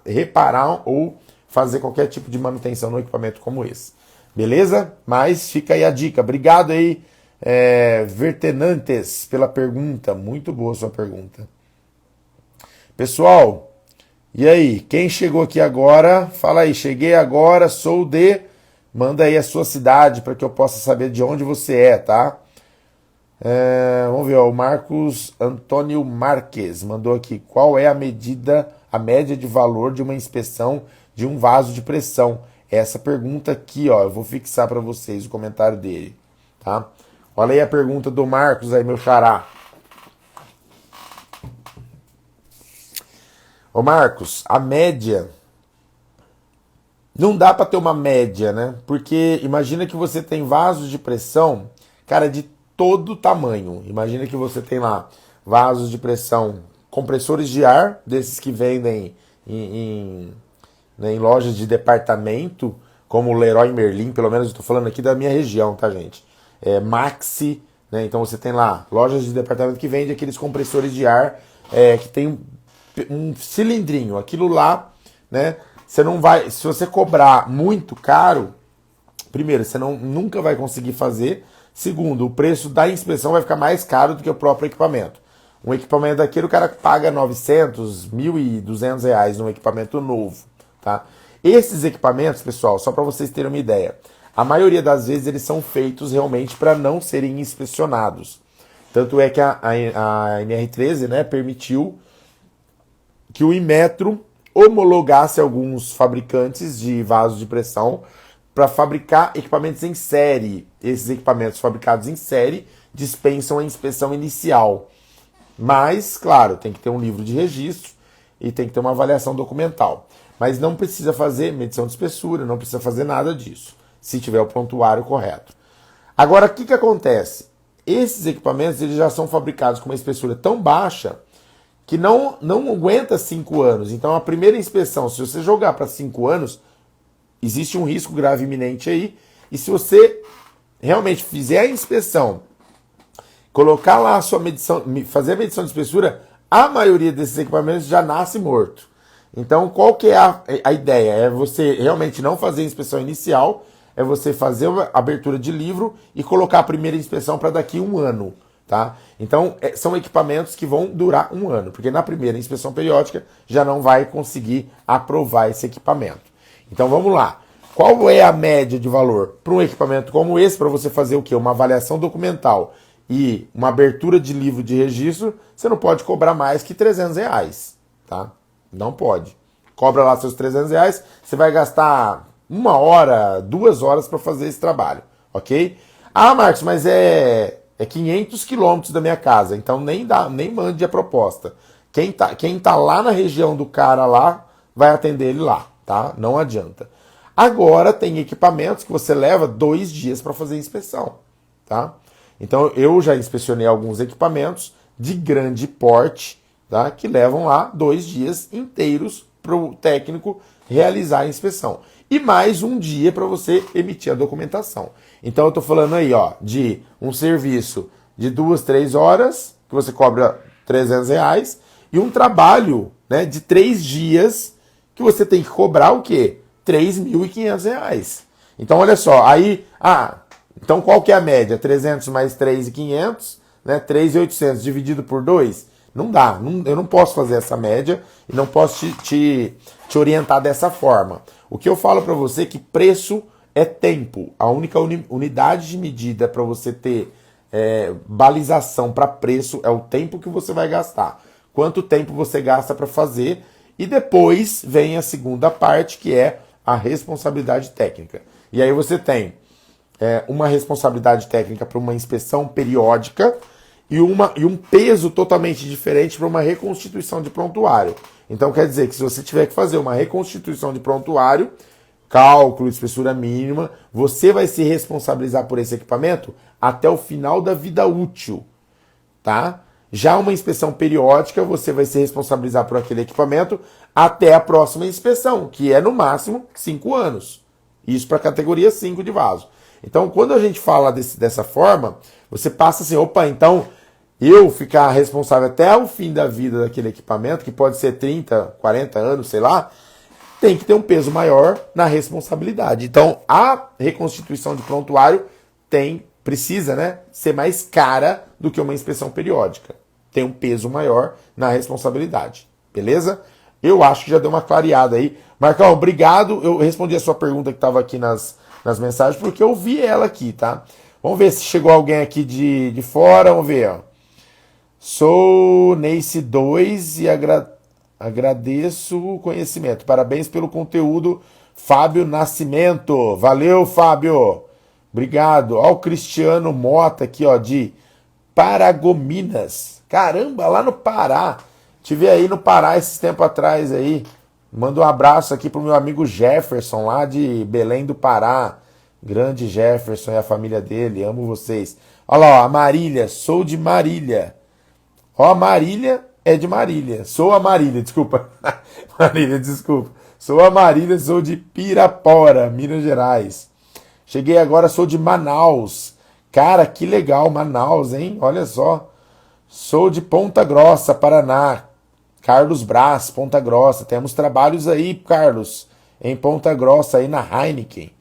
reparar ou fazer qualquer tipo de manutenção no equipamento como esse. Beleza? Mas fica aí a dica. Obrigado aí, Vertenantes, pela pergunta. Muito boa a sua pergunta. Pessoal, e aí? Quem chegou aqui agora? Fala aí, cheguei agora, sou de... Manda aí a sua cidade para que eu possa saber de onde você é, tá? Vamos ver, ó, o Marcos Antônio Marques mandou aqui. Qual é a média de valor de uma inspeção de um vaso de pressão? Essa pergunta aqui, ó, eu vou fixar para vocês o comentário dele, tá? Olha aí a pergunta do Marcos aí, meu xará. Ô Marcos, a média... Não dá para ter uma média, né? Porque imagina que você tem vasos de pressão, cara, de todo tamanho. Imagina que você tem lá vasos de pressão, compressores de ar, desses que vendem em lojas de departamento, como o Leroy Merlin, pelo menos eu estou falando aqui da minha região, tá, gente? Maxi, né? Então você tem lá lojas de departamento que vendem aqueles compressores de ar que tem um cilindrinho. Aquilo lá, né? Você não vai, se você cobrar muito caro, primeiro, você nunca vai conseguir fazer. Segundo, o preço da inspeção vai ficar mais caro do que o próprio equipamento. Um equipamento daquele, o cara paga 900, 1.200 reais num equipamento novo, tá? Esses equipamentos, pessoal, só para vocês terem uma ideia, a maioria das vezes eles são feitos realmente para não serem inspecionados. Tanto é que a NR13, né, permitiu que o Inmetro homologasse alguns fabricantes de vasos de pressão para fabricar equipamentos em série. Esses equipamentos fabricados em série dispensam a inspeção inicial. Mas, claro, tem que ter um livro de registro e tem que ter uma avaliação documental. Mas não precisa fazer medição de espessura, não precisa fazer nada disso, se tiver o prontuário correto. Agora, o que acontece? Esses equipamentos eles já são fabricados com uma espessura tão baixa que não aguenta 5 anos. Então, a primeira inspeção, se você jogar para 5 anos, existe um risco grave iminente aí. E se você realmente fizer a inspeção, colocar lá a sua medição, fazer a medição de espessura, a maioria desses equipamentos já nasce morto. Então, qual que é a ideia? É você realmente não fazer a inspeção inicial, é você fazer a abertura de livro e colocar a primeira inspeção para daqui 1 ano. Tá? Então, são equipamentos que vão durar 1 ano, porque na primeira inspeção periódica já não vai conseguir aprovar esse equipamento. Então, vamos lá. Qual é a média de valor para um equipamento como esse, para você fazer o quê? Uma avaliação documental e uma abertura de livro de registro, você não pode cobrar mais que R$300, tá? Não pode. Cobra lá seus R$300, você vai gastar 1 hora, 2 horas para fazer esse trabalho, ok? Ah, Marcos, mas é 500 quilômetros da minha casa, então nem mande a proposta. Quem tá lá na região do cara lá, vai atender ele lá, tá? Não adianta. Agora tem equipamentos que você leva 2 dias para fazer a inspeção, tá? Então eu já inspecionei alguns equipamentos de grande porte, tá? Que levam lá 2 dias inteiros para o técnico realizar a inspeção. E mais 1 dia para você emitir a documentação. Então eu estou falando aí, ó, de um serviço de 2, 3 horas, que você cobra R$300, e um trabalho, né, de 3 dias, que você tem que cobrar o quê? R$3.500. Então olha só, aí, então qual que é a média? 300 mais 3.500, né, 3.800 dividido por 2? Não dá, eu não posso fazer essa média e não posso te orientar dessa forma. O que eu falo para você é que preço é tempo. A única unidade de medida para você ter balização para preço é o tempo que você vai gastar. Quanto tempo você gasta para fazer. E depois vem a segunda parte, que é a responsabilidade técnica. E aí você tem uma responsabilidade técnica para uma inspeção periódica e um peso totalmente diferente para uma reconstituição de prontuário. Então quer dizer que se você tiver que fazer uma reconstituição de prontuário, cálculo, espessura mínima, você vai se responsabilizar por esse equipamento até o final da vida útil, tá? Já uma inspeção periódica, você vai se responsabilizar por aquele equipamento até a próxima inspeção, que é no máximo 5 anos. Isso para a categoria 5 de vaso. Então, quando a gente fala dessa forma, você passa assim, opa, então eu ficar responsável até o fim da vida daquele equipamento, que pode ser 30, 40 anos, sei lá, tem que ter um peso maior na responsabilidade. Então, a reconstituição de prontuário precisa, né, ser mais cara do que uma inspeção periódica. Tem um peso maior na responsabilidade. Beleza? Eu acho que já deu uma clareada aí. Marcão, obrigado. Eu respondi a sua pergunta que estava aqui nas mensagens, porque eu vi ela aqui, tá? Vamos ver se chegou alguém aqui de fora. Vamos ver, ó. Sou Neice 2 e agradeço o conhecimento. Parabéns pelo conteúdo, Fábio Nascimento. Valeu, Fábio. Obrigado. Ó, o Cristiano Mota aqui, ó, de Paragominas. Caramba, lá no Pará. Tive aí no Pará esses tempos atrás aí. Manda um abraço aqui pro meu amigo Jefferson, lá de Belém do Pará. Grande Jefferson e a família dele. Amo vocês. Olha lá, ó, a Marília. Sou de Marília. Ó, a Marília é de Marília. Sou a Marília, desculpa. Marília, desculpa. Sou a Marília, sou de Pirapora, Minas Gerais. Cheguei agora, sou de Manaus. Cara, que legal, Manaus, hein? Olha só. Sou de Ponta Grossa, Paraná. Carlos Brás, Ponta Grossa. Temos trabalhos aí, Carlos, em Ponta Grossa, aí na Heineken.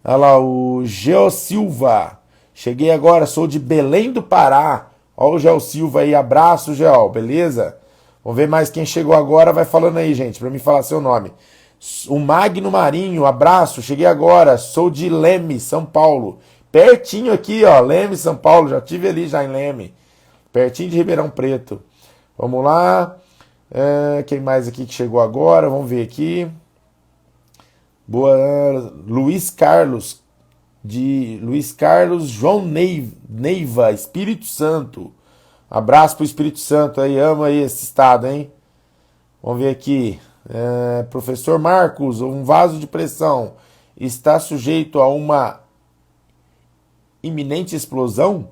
Olha lá, o Geo Silva. Cheguei agora, sou de Belém do Pará. Olha o Geo Silva aí, abraço, Geo, beleza? Vamos ver mais quem chegou agora, vai falando aí, gente, para me falar seu nome. O Magno Marinho, abraço, cheguei agora, sou de Leme, São Paulo. Pertinho aqui, ó, Leme, São Paulo, já tive ali já em Leme. Pertinho de Ribeirão Preto. Vamos lá. Quem mais aqui que chegou agora? Vamos ver aqui. Boa. Luiz Carlos. Luiz Carlos João Neiva, Espírito Santo. Abraço pro Espírito Santo aí. Amo aí esse estado, hein? Vamos ver aqui. Professor Marcos, um vaso de pressão está sujeito a uma iminente explosão?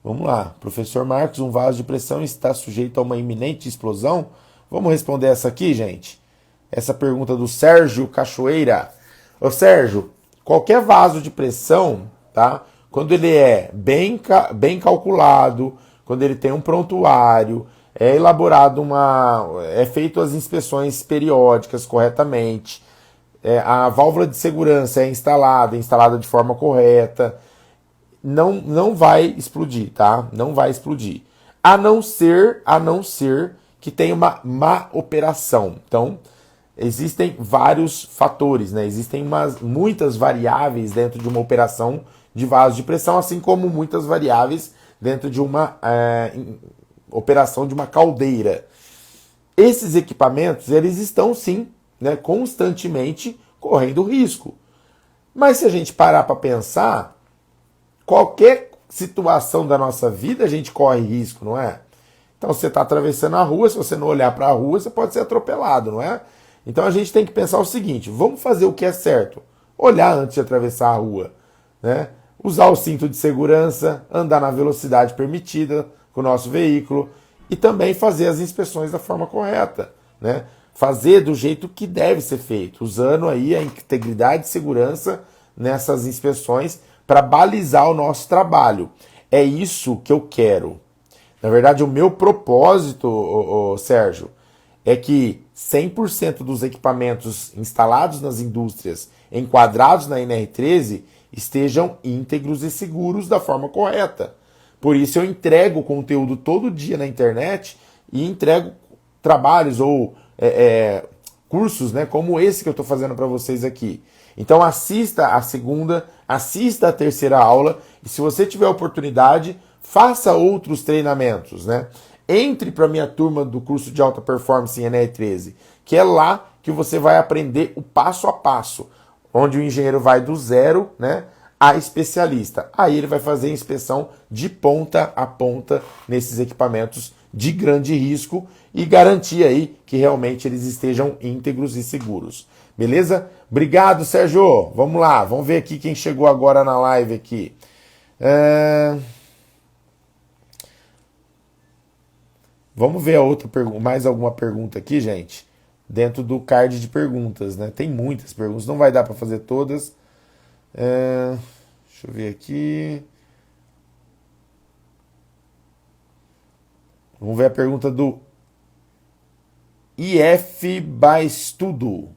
Vamos lá, professor Marcos, um vaso de pressão está sujeito a uma iminente explosão? Vamos responder essa aqui, gente? Essa pergunta do Sérgio Cachoeira. Ô Sérgio, qualquer vaso de pressão, tá? Quando ele é bem calculado, quando ele tem um prontuário, é elaborado é feito as inspeções periódicas corretamente, a válvula de segurança é instalada de forma correta, não vai explodir, tá? Não vai explodir. A não ser que tenha uma má operação. Então, existem vários fatores, né? Existem muitas variáveis dentro de uma operação de vaso de pressão, assim como muitas variáveis dentro de uma operação de uma caldeira. Esses equipamentos, eles estão sim, né, constantemente correndo risco. Mas se a gente parar para pensar, qualquer situação da nossa vida a gente corre risco, não é? Então você está atravessando a rua, se você não olhar para a rua, você pode ser atropelado, não é? Então a gente tem que pensar o seguinte, vamos fazer o que é certo. Olhar antes de atravessar a rua, né? Usar o cinto de segurança, andar na velocidade permitida com o nosso veículo e também fazer as inspeções da forma correta, né? Fazer do jeito que deve ser feito, usando aí a integridade e segurança nessas inspeções para balizar o nosso trabalho. É isso que eu quero. Na verdade, o meu propósito, Sérgio, é que 100% dos equipamentos instalados nas indústrias, enquadrados na NR13, estejam íntegros e seguros da forma correta. Por isso eu entrego conteúdo todo dia na internet e entrego trabalhos ou cursos, né, como esse que eu estou fazendo para vocês aqui. Então assista a segunda, assista a terceira aula e se você tiver oportunidade, faça outros treinamentos, né? Entre para a minha turma do curso de alta performance em NR13, que é lá que você vai aprender o passo a passo, onde o engenheiro vai do zero, né, a especialista. Aí ele vai fazer inspeção de ponta a ponta nesses equipamentos de grande risco e garantir aí que realmente eles estejam íntegros e seguros. Beleza? Obrigado, Sérgio. Vamos lá, vamos ver aqui quem chegou agora na live aqui. Vamos ver a outra mais alguma pergunta aqui, gente, dentro do card de perguntas, né? Tem muitas perguntas, não vai dar para fazer todas. Deixa eu ver aqui. Vamos ver a pergunta do IFB Estudo.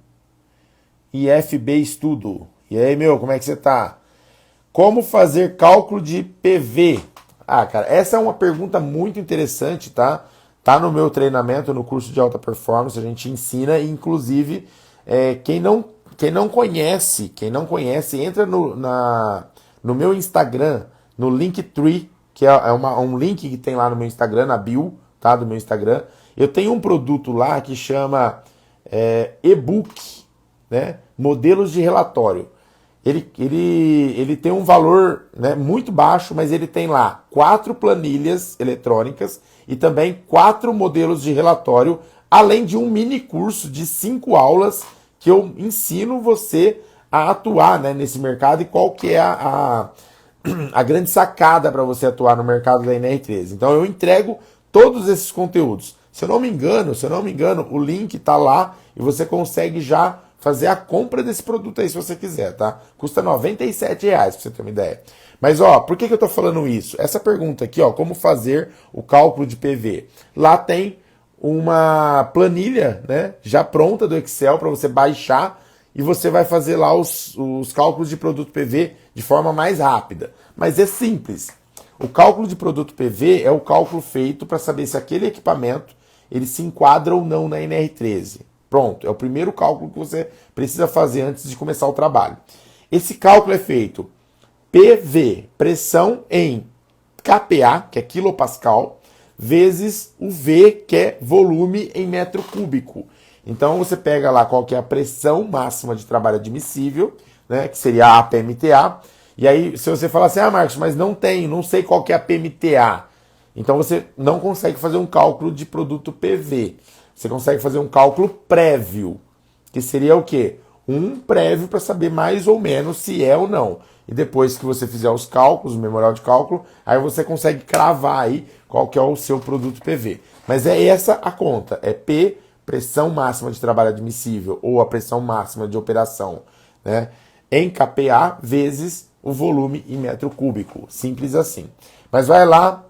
IFB Estudo. E aí, meu, como é que você tá? Como fazer cálculo de PV? Ah, cara, essa é uma pergunta muito interessante, tá? Tá no meu treinamento, no curso de alta performance, a gente ensina, e inclusive, quem não conhece, entra no meu Instagram, no Linktree, que é um link que tem lá no meu Instagram, na bio, tá, do meu Instagram. Eu tenho um produto lá que chama e-book, né, modelos de relatório. Ele tem um valor, né, muito baixo, mas ele tem lá 4 planilhas eletrônicas e também 4 modelos de relatório, além de um mini curso de 5 aulas que eu ensino você a atuar, né, nesse mercado e qual que é a grande sacada para você atuar no mercado da NR13. Então eu entrego todos esses conteúdos. Se eu não me engano, o link está lá e você consegue já fazer a compra desse produto aí se você quiser, tá? Custa R$97, pra você ter uma ideia. Mas, ó, por que eu tô falando isso? Essa pergunta aqui, ó, como fazer o cálculo de PV? Lá tem uma planilha, né, já pronta do Excel para você baixar e você vai fazer lá os cálculos de produto PV de forma mais rápida. Mas é simples. O cálculo de produto PV é o cálculo feito para saber se aquele equipamento ele se enquadra ou não na NR13. Pronto, é o primeiro cálculo que você precisa fazer antes de começar o trabalho. Esse cálculo é feito PV, pressão em kPa, que é quilopascal, vezes o V, que é volume em metro cúbico. Então você pega lá qual que é a pressão máxima de trabalho admissível, né, que seria a PMTA, e aí se você falar assim, Marcos, mas não sei qual que é a PMTA, então você não consegue fazer um cálculo de produto PV. Você consegue fazer um cálculo prévio, que seria o quê? Um prévio para saber mais ou menos se é ou não. E depois que você fizer os cálculos, o memorial de cálculo, aí você consegue cravar aí qual que é o seu produto PV. Mas é essa a conta, é P, pressão máxima de trabalho admissível, ou a pressão máxima de operação, né, em kPa, vezes o volume em metro cúbico. Simples assim. Mas vai lá...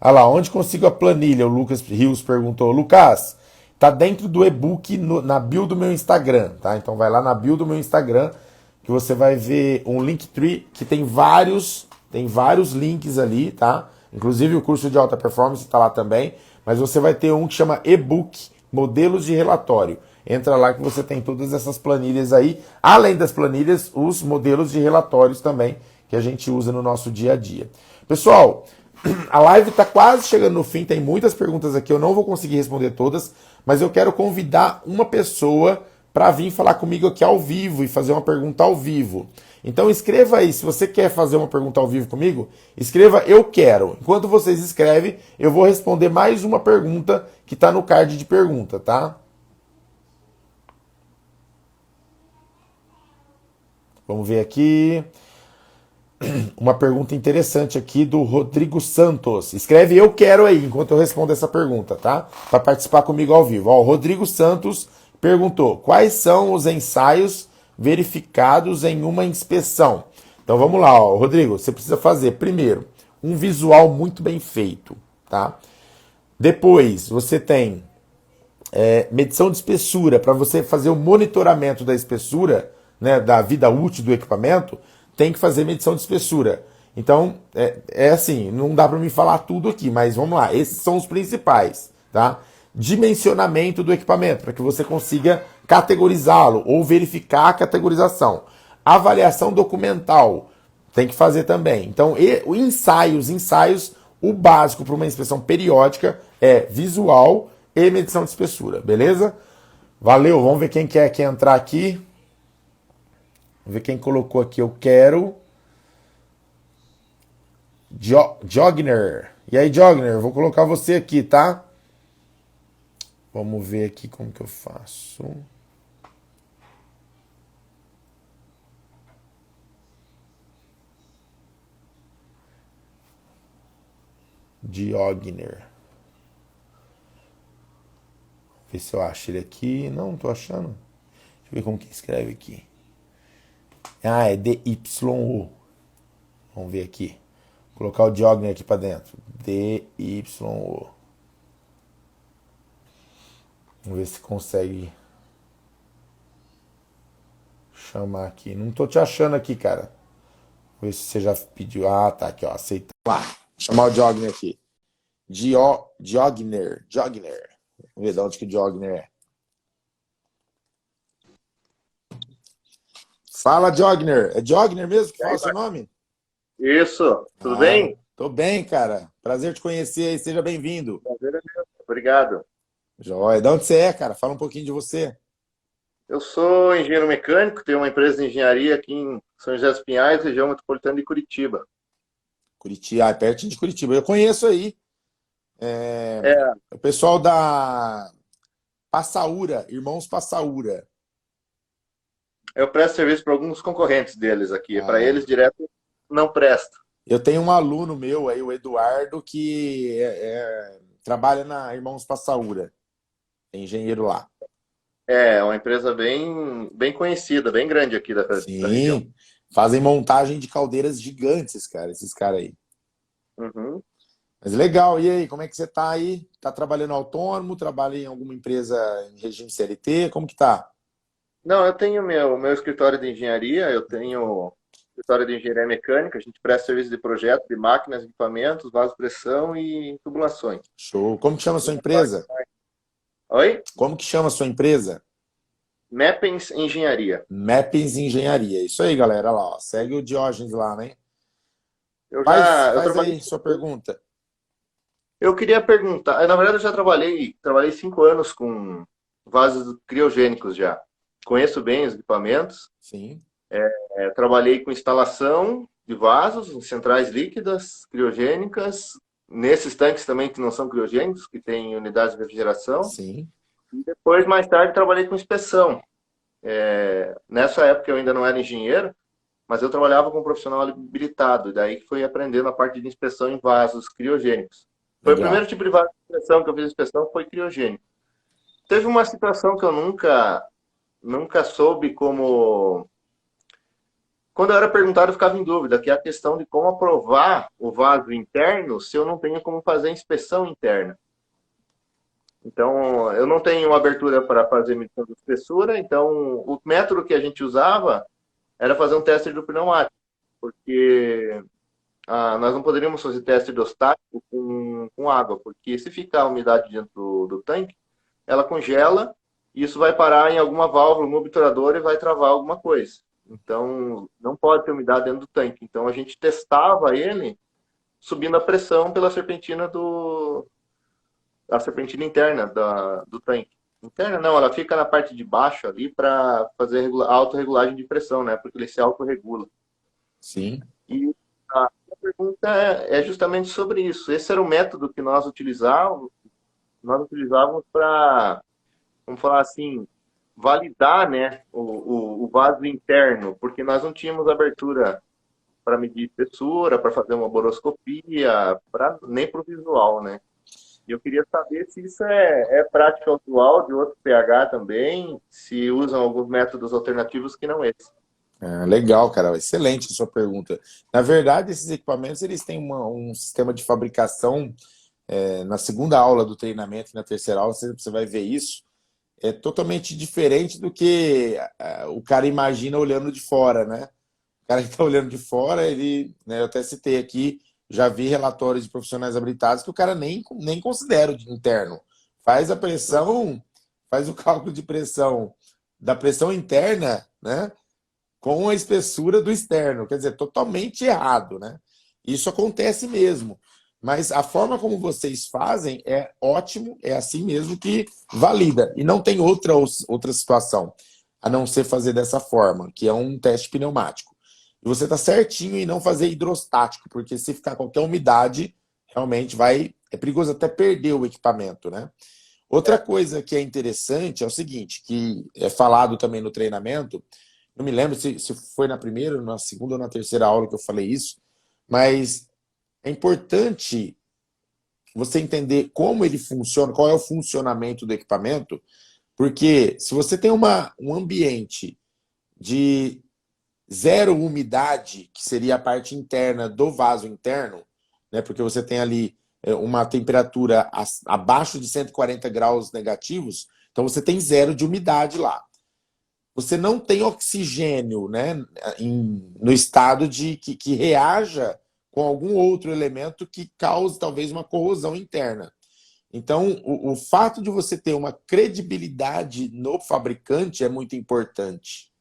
Olha lá, onde consigo a planilha? O Lucas Rios perguntou. Lucas, tá dentro do e-book na bio do meu Instagram, tá? Então vai lá na bio do meu Instagram que você vai ver um Linktree que tem vários links ali, tá? Inclusive o curso de alta performance tá lá também, mas você vai ter um que chama e-book, modelos de relatório. Entra lá que você tem todas essas planilhas aí, além das planilhas, os modelos de relatórios também que a gente usa no nosso dia a dia. Pessoal, a live está quase chegando no fim, tem muitas perguntas aqui, eu não vou conseguir responder todas, mas eu quero convidar uma pessoa para vir falar comigo aqui ao vivo e fazer uma pergunta ao vivo. Então escreva aí, se você quer fazer uma pergunta ao vivo comigo, escreva eu quero. Enquanto vocês escrevem, eu vou responder mais uma pergunta que está no card de pergunta, tá? Vamos ver aqui. Uma pergunta interessante aqui do Rodrigo Santos. Escreve eu quero aí, enquanto eu respondo essa pergunta, tá? Para participar comigo ao vivo. Ó, o Rodrigo Santos perguntou, quais são os ensaios verificados em uma inspeção? Então vamos lá, ó, Rodrigo, você precisa fazer, primeiro, um visual muito bem feito, tá? Depois, você tem medição de espessura, para você fazer o monitoramento da espessura, né, da vida útil do equipamento, tem que fazer medição de espessura. Então, assim, não dá para me falar tudo aqui, mas vamos lá, esses são os principais, tá? Dimensionamento do equipamento, para que você consiga categorizá-lo ou verificar a categorização. Avaliação documental, tem que fazer também. Então, os ensaios, o básico para uma inspeção periódica é visual e medição de espessura, beleza? Valeu, vamos ver quem quer entrar aqui. Vamos ver quem colocou aqui, eu quero. Jogner. E aí, Jogner, vou colocar você aqui, tá? Vamos ver aqui como que eu faço. Diogner. Ver se eu acho ele aqui. Não tô achando. Deixa eu ver como que escreve aqui. Ah, é D-Y-O. Vamos ver aqui. Vou colocar o Diogner aqui pra dentro. D-Y-O. Vamos ver se consegue chamar aqui. Não tô te achando aqui, cara. Vou ver se você já pediu. Ah, tá aqui, ó. Aceita. Lá. Vou chamar o Diogner aqui. Diogner. Diogner. Vamos ver de onde que o Diogner é. Fala, Diogner. É Diogner mesmo que E fala aí, o seu nome? isso, tudo Ah, bem? tô bem, cara. Prazer te conhecer aí. Seja bem-vindo. Prazer é meu. Obrigado. Joia. De onde você é, cara? Fala um pouquinho de você. Eu sou engenheiro mecânico, tenho uma empresa de engenharia aqui em São José dos Pinhais, região metropolitana de Curitiba. Curitiba, ah, pertinho de Curitiba. Eu conheço aí. É, O pessoal da Passaúra, Irmãos Passaúra. eu presto serviço para alguns concorrentes deles aqui. Para Ah, eles, direto, não presto. eu tenho um aluno meu aí, o Eduardo, que trabalha na Irmãos Passaúra. É engenheiro lá. É uma empresa bem conhecida, bem grande aqui da região. Sim, fazem montagem de caldeiras gigantes, cara, esses caras aí. Uhum. Mas legal, e aí, como é que você tá aí? Tá trabalhando autônomo? Trabalha em alguma empresa em regime CLT? Como que tá? Não, eu tenho meu escritório de engenharia, eu tenho escritório de engenharia mecânica, a gente presta serviço de projeto de máquinas, equipamentos, vasopressão e tubulações. Show. Como que chama a sua empresa? Oi? Como que chama a sua empresa? Mappings Engenharia. Mappings Engenharia. Isso aí, galera, lá, ó. Segue o Diógenes lá, né? Eu Faz trabalhei, aí sua pergunta. eu queria perguntar, na verdade eu já trabalhei 5 anos com vasos criogênicos já. Conheço bem os equipamentos, Sim, trabalhei com instalação de vasos em centrais líquidas criogênicas, nesses tanques também que não são criogênicos, que têm unidades de refrigeração. sim. E depois, mais tarde, trabalhei com inspeção. Nessa época eu ainda não era engenheiro, mas eu trabalhava com um profissional habilitado, e daí que fui aprendendo a parte de inspeção em vasos criogênicos. Foi o primeiro Legal. tipo de vaso de inspeção que eu fiz inspeção, foi criogênico. Teve uma situação que eu nunca soube como... Quando eu era perguntado, eu ficava em dúvida, que é a questão de como aprovar o vaso interno se eu não tenho como fazer a inspeção interna. Então, eu não tenho abertura para fazer medição de espessura, então o método que a gente usava era fazer um teste do pneumático, porque nós não poderíamos fazer teste hidrostático com água, porque se ficar a umidade dentro do tanque, ela congela e isso vai parar em alguma válvula, um obturador e vai travar alguma coisa. Então, não pode ter umidade dentro do tanque. Então, a gente testava ele subindo a pressão pela serpentina a serpentina interna do tanque. Interna não, ela fica na parte de baixo ali para fazer autorregulagem de pressão, né? Porque ele se autorregula. Sim. E a minha pergunta é justamente sobre isso. Esse era o método que nós utilizávamos para, vamos falar assim, validar, né, o vaso interno, porque nós não tínhamos abertura para medir espessura, para fazer uma boroscopia, nem para o visual, né? E eu queria saber se isso é prática atual de outro pH também, se usam alguns métodos alternativos que não esse. Ah, legal, cara. Excelente a sua pergunta. Na verdade, esses equipamentos eles têm um sistema de fabricação. Na segunda aula do treinamento e na terceira aula você vai ver isso. É totalmente diferente do que o cara imagina olhando de fora, né? O cara que está olhando de fora, ele, né, eu até citei aqui, já vi relatórios de profissionais habilitados que o cara nem considera o de interno. Faz a pressão, faz o cálculo de pressão da pressão interna, né? Com a espessura do externo. Quer dizer, totalmente errado, né? Isso acontece mesmo. Mas a forma como vocês fazem é ótimo, é assim mesmo que valida. E não tem outra situação a não ser fazer dessa forma, que é um teste pneumático. E você está certinho em não fazer hidrostático, porque se ficar qualquer umidade, realmente é perigoso até perder o equipamento, né? Outra coisa que é interessante é o seguinte, que é falado também no treinamento, não me lembro se foi na primeira, na segunda ou na terceira aula que eu falei isso, mas é importante você entender como ele funciona, qual é o funcionamento do equipamento, porque se você tem um ambiente de zero umidade, que seria a parte interna do vaso interno, né, porque você tem ali uma temperatura abaixo de 140 graus negativos, então você tem zero de umidade lá. Você não tem oxigênio, né, no estado de que reaja com algum outro elemento que cause talvez uma corrosão interna. Então, o fato de você ter uma credibilidade no fabricante é muito importante.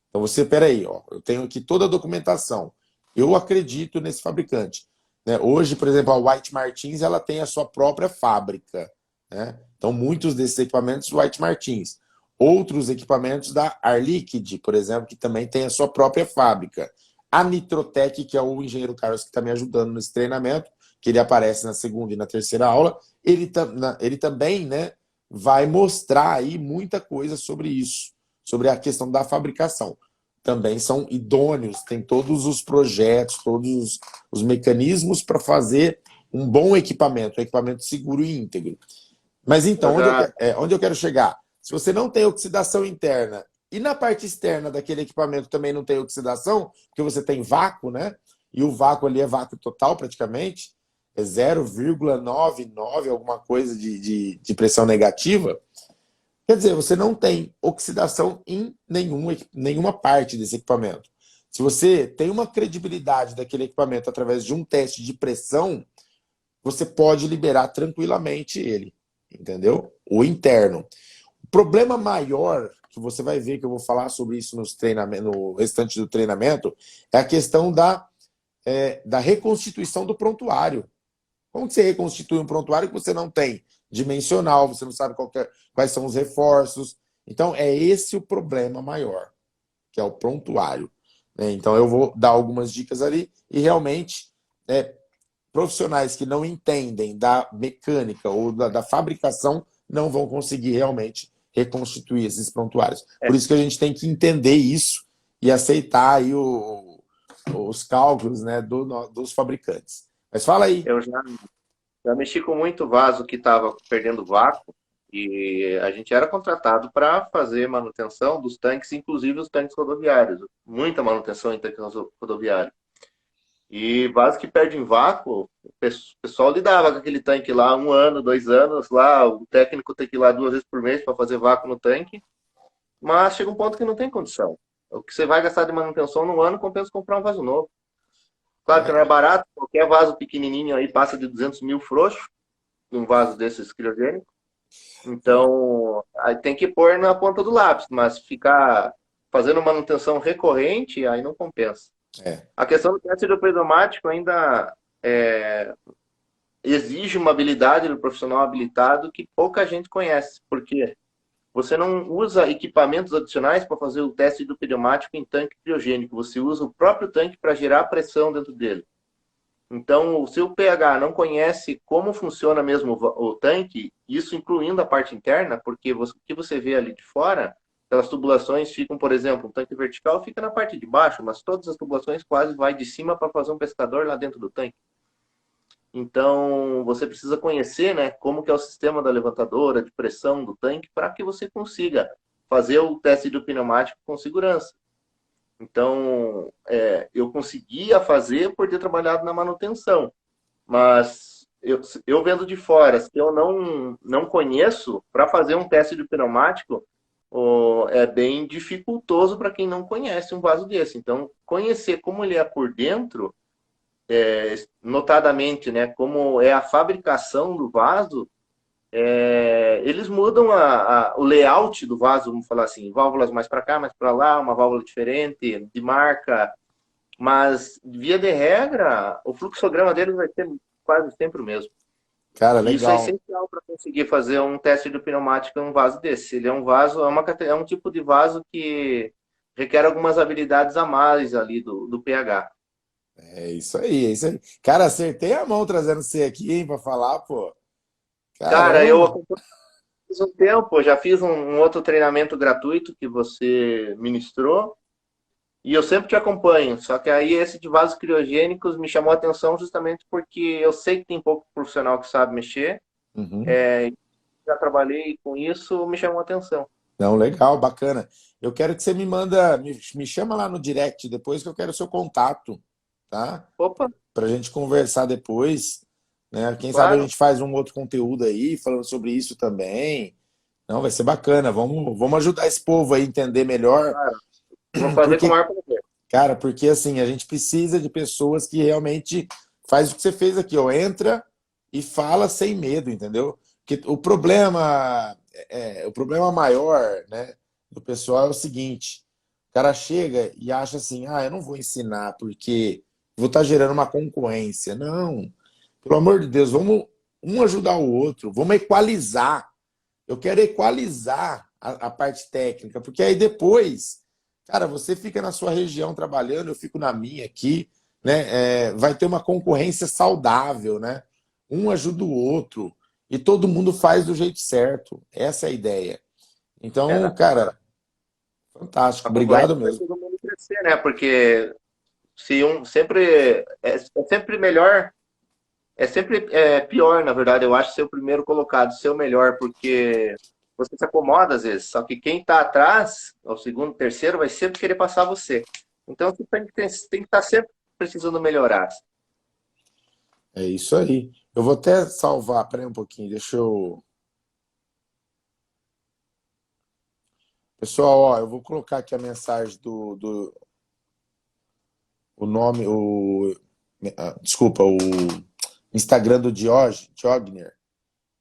Então você, peraí, ó, eu tenho aqui toda a documentação. Eu acredito nesse fabricante. Né? Hoje, por exemplo, a White Martins ela tem a sua própria fábrica. Né? Então, muitos desses equipamentos White Martins. Outros equipamentos da Arliquid, por exemplo, que também tem a sua própria fábrica. A Nitrotec, que é o engenheiro Carlos que está me ajudando nesse treinamento, que ele aparece na segunda e na terceira aula, ele também, né, vai mostrar aí muita coisa sobre isso, sobre a questão da fabricação. Também são idôneos, tem todos os projetos, todos os mecanismos para fazer um bom equipamento, um equipamento seguro e íntegro. Mas então, onde eu quero chegar? Se você não tem oxidação interna e na parte externa daquele equipamento também não tem oxidação, porque você tem vácuo, né? E o vácuo ali é vácuo total praticamente, é 0,99 alguma coisa de pressão negativa. Quer dizer, você não tem oxidação em nenhuma parte desse equipamento. Se você tem uma credibilidade daquele equipamento através de um teste de pressão, você pode liberar tranquilamente ele, entendeu? O interno. O problema maior, que você vai ver que eu vou falar sobre isso no restante do treinamento, é a questão da reconstituição do prontuário. Como que você reconstitui um prontuário que você não tem dimensional, você não sabe quais são os reforços? Então, é esse o problema maior, que é o prontuário. Né? Então, eu vou dar algumas dicas ali e realmente profissionais que não entendem da mecânica ou da fabricação não vão conseguir realmente reconstituir esses prontuários. Por isso que a gente tem que entender isso e aceitar aí os cálculos, né, dos fabricantes. Mas fala aí. Eu já mexi com muito vaso que estava perdendo vácuo e a gente era contratado para fazer manutenção dos tanques, inclusive os tanques rodoviários. Muita manutenção em tanques rodoviários. E vaso que perde em vácuo, o pessoal lidava com aquele tanque lá 1 ano, 2 anos, lá o técnico tem que ir lá 2 vezes por mês para fazer vácuo no tanque, mas chega um ponto que não tem condição. O que você vai gastar de manutenção num ano compensa comprar um vaso novo. Claro que não é barato, qualquer vaso pequenininho aí passa de 200 mil frouxo, um vaso desses criogênicos. Então, aí tem que pôr na ponta do lápis, mas ficar fazendo manutenção recorrente, aí não compensa. A questão do teste do pneumático ainda exige uma habilidade do profissional habilitado que pouca gente conhece, porque você não usa equipamentos adicionais para fazer o teste do pneumático em tanque criogênico, você usa o próprio tanque para gerar pressão dentro dele. Então, se o pH não conhece como funciona mesmo o tanque, isso incluindo a parte interna, porque o que você vê ali de fora, aquelas tubulações ficam, por exemplo, um tanque vertical fica na parte de baixo, mas todas as tubulações quase vai de cima para fazer um pescador lá dentro do tanque. Então, você precisa conhecer, né, como que é o sistema da levantadora, de pressão do tanque, para que você consiga fazer o teste do pneumático com segurança. Então, eu conseguia fazer por ter trabalhado na manutenção, mas eu vendo de fora, se eu não conheço, para fazer um teste de pneumático, é bem dificultoso para quem não conhece um vaso desse. Então, conhecer como ele é por dentro, notadamente, né, como é a fabricação do vaso, eles mudam o layout do vaso, vamos falar assim, válvulas mais para cá, mais para lá, uma válvula diferente, de marca, mas, via de regra, o fluxograma deles vai ser quase sempre o mesmo. Cara, E isso é legal. essencial para conseguir fazer um teste de pneumático em um vaso desse. Ele é um vaso, é um tipo de vaso que requer algumas habilidades a mais ali do pH. É isso aí, é isso aí. Cara, acertei a mão trazendo você aqui, hein, para falar, pô. Cara, eu Caramba. acompanho fiz um tempo, já fiz um outro treinamento gratuito que você ministrou, e eu sempre te acompanho. Só que aí esse de vasos criogênicos me chamou a atenção justamente porque eu sei que tem pouco profissional que sabe mexer, Uhum. já trabalhei com isso, me chamou a atenção. Não, legal, bacana. Eu quero que você me manda, me chama lá no direct depois que eu quero o seu contato, tá? Opa, Pra gente conversar depois, né? Quem sabe a claro, gente faz um outro conteúdo aí falando sobre isso também. Não, vai ser bacana. Vamos ajudar esse povo aí a entender melhor, claro. Vou fazer com o porque, maior prazer. cara, porque assim, a gente precisa de pessoas que realmente faz o que você fez aqui, ó, entra e fala sem medo, entendeu? Porque o problema maior, né, do pessoal é o seguinte, o cara chega e acha assim, eu não vou ensinar porque vou estar gerando uma concorrência. Não, pelo amor de Deus, vamos um ajudar o outro, vamos equalizar. Eu quero equalizar a parte técnica, porque aí depois, cara, você fica na sua região trabalhando, eu fico na minha aqui, né? Vai ter uma concorrência saudável, né? Um ajuda o outro e todo mundo faz do jeito certo. Essa é a ideia. Então, É, cara, fantástico. a concorrência Obrigado vai mesmo. todo mundo crescer, né? Porque se um sempre é sempre melhor, é sempre pior, na verdade, eu acho ser o primeiro colocado, ser o melhor, porque você se acomoda às vezes, só que quem está atrás, o segundo, terceiro, vai sempre querer passar você. Então você tem que estar sempre precisando melhorar. É isso aí. Eu vou até salvar, peraí um pouquinho, deixa eu. Pessoal, ó, eu vou colocar aqui a mensagem do o nome, desculpa, o Instagram do Diogner.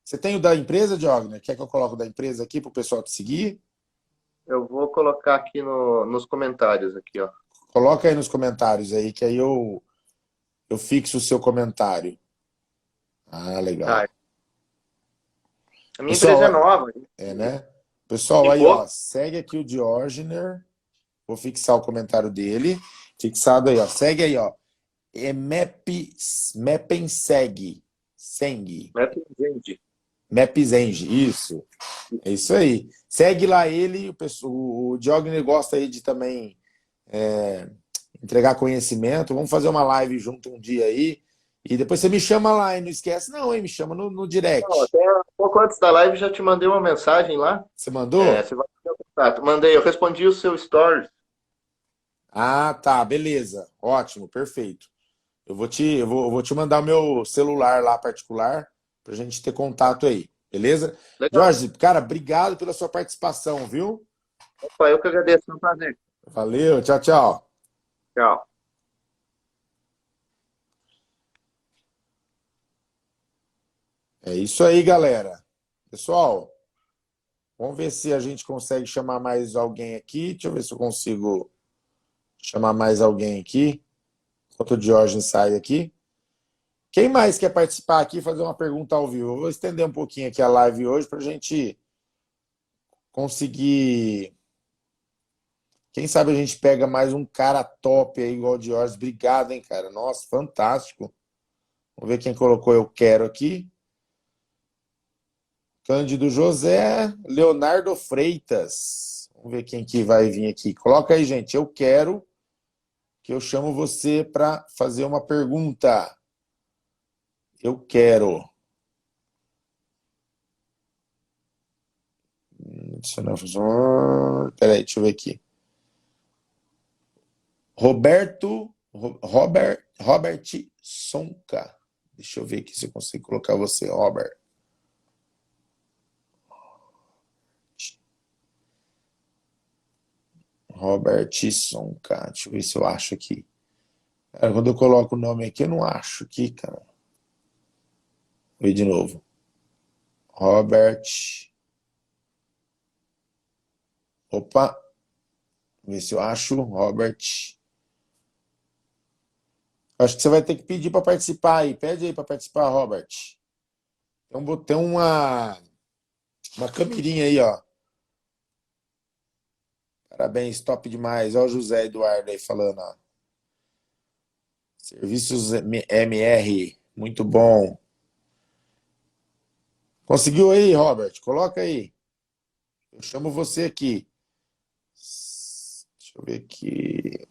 Você tem o da empresa, Diogner? Quer que eu coloque o da empresa aqui para o pessoal te seguir? Eu vou colocar aqui nos comentários aqui, ó. Coloca aí nos comentários aí, que aí eu fixo o seu comentário. Ah, Ah, legal. a minha empresa é Pessoal, nova, né? Pessoal, tem aí, ó, pouco. segue aqui o Diogner. Vou fixar o comentário dele. Fixado aí, ó. Segue aí, ó. É Mepenseg. Seng. Mas gente, Mapzeng, isso. É isso aí. Segue lá ele, o Diogner gosta aí de também entregar conhecimento. Vamos fazer uma live junto um dia aí. E depois você me chama lá e não esquece, não, hein? Me chama no não, direct. até um pouco antes da live já te mandei uma mensagem lá. Você mandou? Você vai ter o contato. Mandei, eu respondi o seu story. Ah, tá, beleza. Ótimo, perfeito. Eu vou te mandar o meu celular lá particular pra gente ter contato aí, beleza? Legal. Jorge, cara, obrigado pela sua participação, viu? Opa, eu que agradeço, foi um prazer. Valeu, tchau, tchau. Tchau. É isso aí, galera. Pessoal, vamos ver se a gente consegue chamar mais alguém aqui. Deixa eu ver se eu consigo chamar mais alguém aqui. Enquanto o Diógenes sai aqui. Quem mais quer participar aqui e fazer uma pergunta ao vivo? Eu vou estender um pouquinho aqui a live hoje para a gente conseguir. Quem sabe a gente pega mais um cara top aí, igual o Diógenes. Obrigado, hein, cara. Nossa, fantástico. Vamos ver quem colocou eu quero aqui. Cândido José, Leonardo Freitas. Vamos ver quem que vai vir aqui. Coloca aí, gente. Eu quero que eu chamo você para fazer uma pergunta. Eu quero. Peraí, deixa eu ver aqui. Robert Sonka. Deixa eu ver aqui se eu consigo colocar você, Robert. Robert Sonka. Deixa eu ver se eu acho aqui. Cara, quando eu coloco o nome aqui, eu não acho aqui, cara. Vou ver de novo. Robert. Opa. Ver se eu acho. Robert. Acho que você vai ter que pedir para participar aí. Pede aí para participar, Robert. Então, botei uma câmerinha aí, ó. Parabéns, top demais. Olha o José Eduardo aí falando, ó. Serviços MR, muito bom. Conseguiu aí, Robert? Coloca aí. Eu chamo você aqui. Deixa eu ver aqui.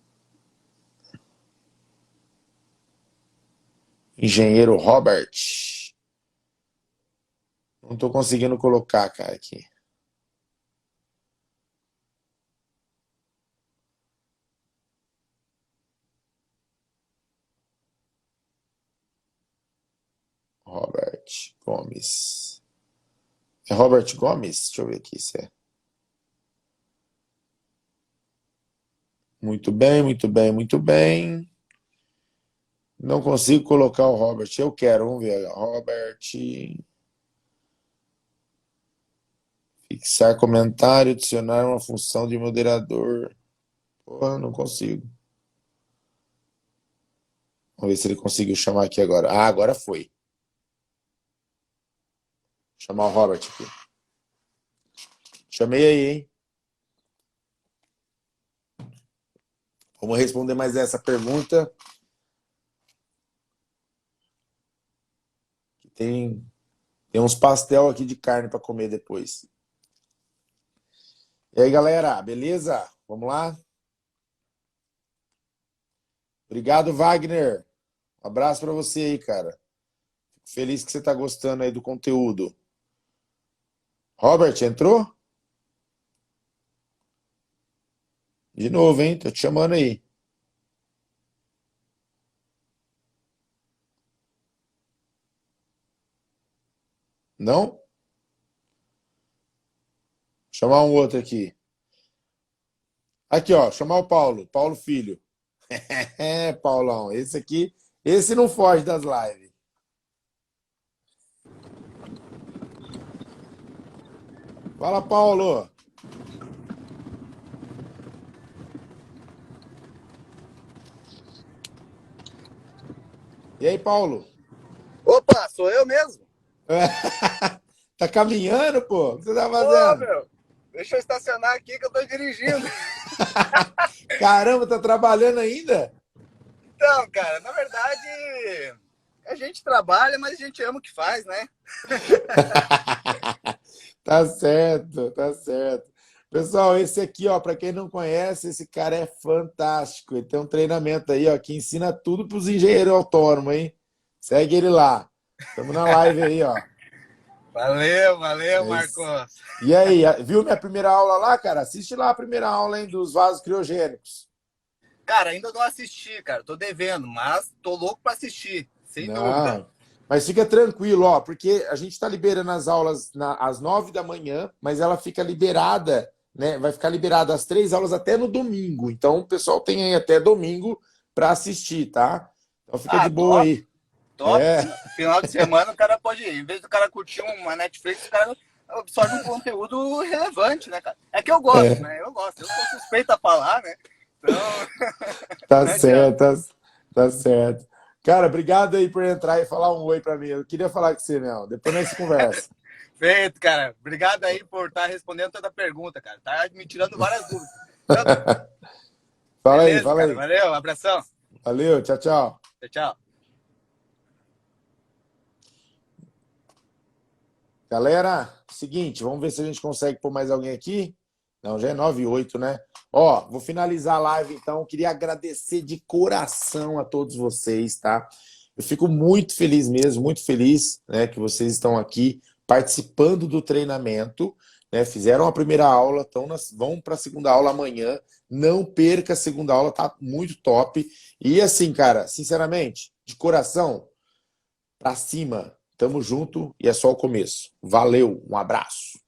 Engenheiro Robert. Não tô conseguindo colocar, cara, aqui. Robert Gomes. É Robert Gomes? Deixa eu ver aqui se é. Muito bem, muito bem, muito bem. Não consigo colocar o Robert. Eu quero, vamos ver. Robert. Fixar comentário, adicionar uma função de moderador. Porra, não consigo. Vamos ver se ele conseguiu chamar aqui agora. Ah, agora foi. Vou chamar o Robert aqui. Chamei aí, hein? Vamos responder mais essa pergunta. Tem uns pastel aqui de carne para comer depois. E aí, galera, beleza? Vamos lá? Obrigado, Wagner. Um abraço para você aí, cara. Fico feliz que você está gostando aí do conteúdo. Robert, entrou? De novo, hein? Tô te chamando aí. Não? Vou chamar um outro aqui. Aqui, ó, chamar o Paulo. Paulo Filho. É, Paulão, esse aqui, esse não foge das lives. Fala, Paulo. E aí, Paulo? Opa, sou eu mesmo? Tá caminhando, pô? O que você tá Ô, fazendo? meu, deixa eu estacionar aqui que eu tô dirigindo. Caramba, tá trabalhando ainda? Então, cara, na verdade, a gente trabalha, mas a gente ama o que faz, né? Tá certo, tá certo. Pessoal, esse aqui, ó, para quem não conhece, esse cara é fantástico. Ele tem um treinamento aí, ó, que ensina tudo para os engenheiros autônomos, hein? Segue ele lá. Estamos na live aí, ó. Valeu, valeu, É isso. Marcos. E aí, viu minha primeira aula lá, cara? Assiste lá a primeira aula, hein, dos vasos criogênicos. Cara, ainda não assisti, cara, tô devendo, mas tô louco pra assistir, sem dúvida. Não, mas fica tranquilo, ó, porque a gente está liberando as aulas às 9 da manhã, mas ela fica liberada, né? Vai ficar liberada as 3 aulas até no domingo. Então o pessoal tem aí até domingo para assistir, tá? Então fica de Ah, boa top, aí. top. É, Final de semana o cara pode ir. Em vez do cara curtir uma Netflix, o cara absorve um conteúdo relevante, né, cara? É que eu gosto, é, né? Eu gosto. Eu sou suspeito a falar, né? Então, tá não adianta. certo, tá certo. Cara, obrigado aí por entrar e falar um oi para mim. Eu queria falar com você, meu. Depois nós se conversa. Feito, cara. Obrigado aí por estar respondendo toda a pergunta, cara. Tá me tirando várias dúvidas. Então, Fala aí, beleza, fala cara. aí. Valeu, abração. Valeu, tchau, tchau. Tchau, tchau. Galera, seguinte, vamos ver se a gente consegue pôr mais alguém aqui. Não, já é 9:08, né? Ó, vou finalizar a live então. Queria agradecer de coração a todos vocês, tá? Eu fico muito feliz mesmo, muito feliz, né, que vocês estão aqui participando do treinamento, né? Fizeram a primeira aula, vão para a segunda aula amanhã. Não perca a segunda aula, tá muito top. E assim, cara, sinceramente, de coração, pra cima. Tamo junto e é só o começo. Valeu, um abraço.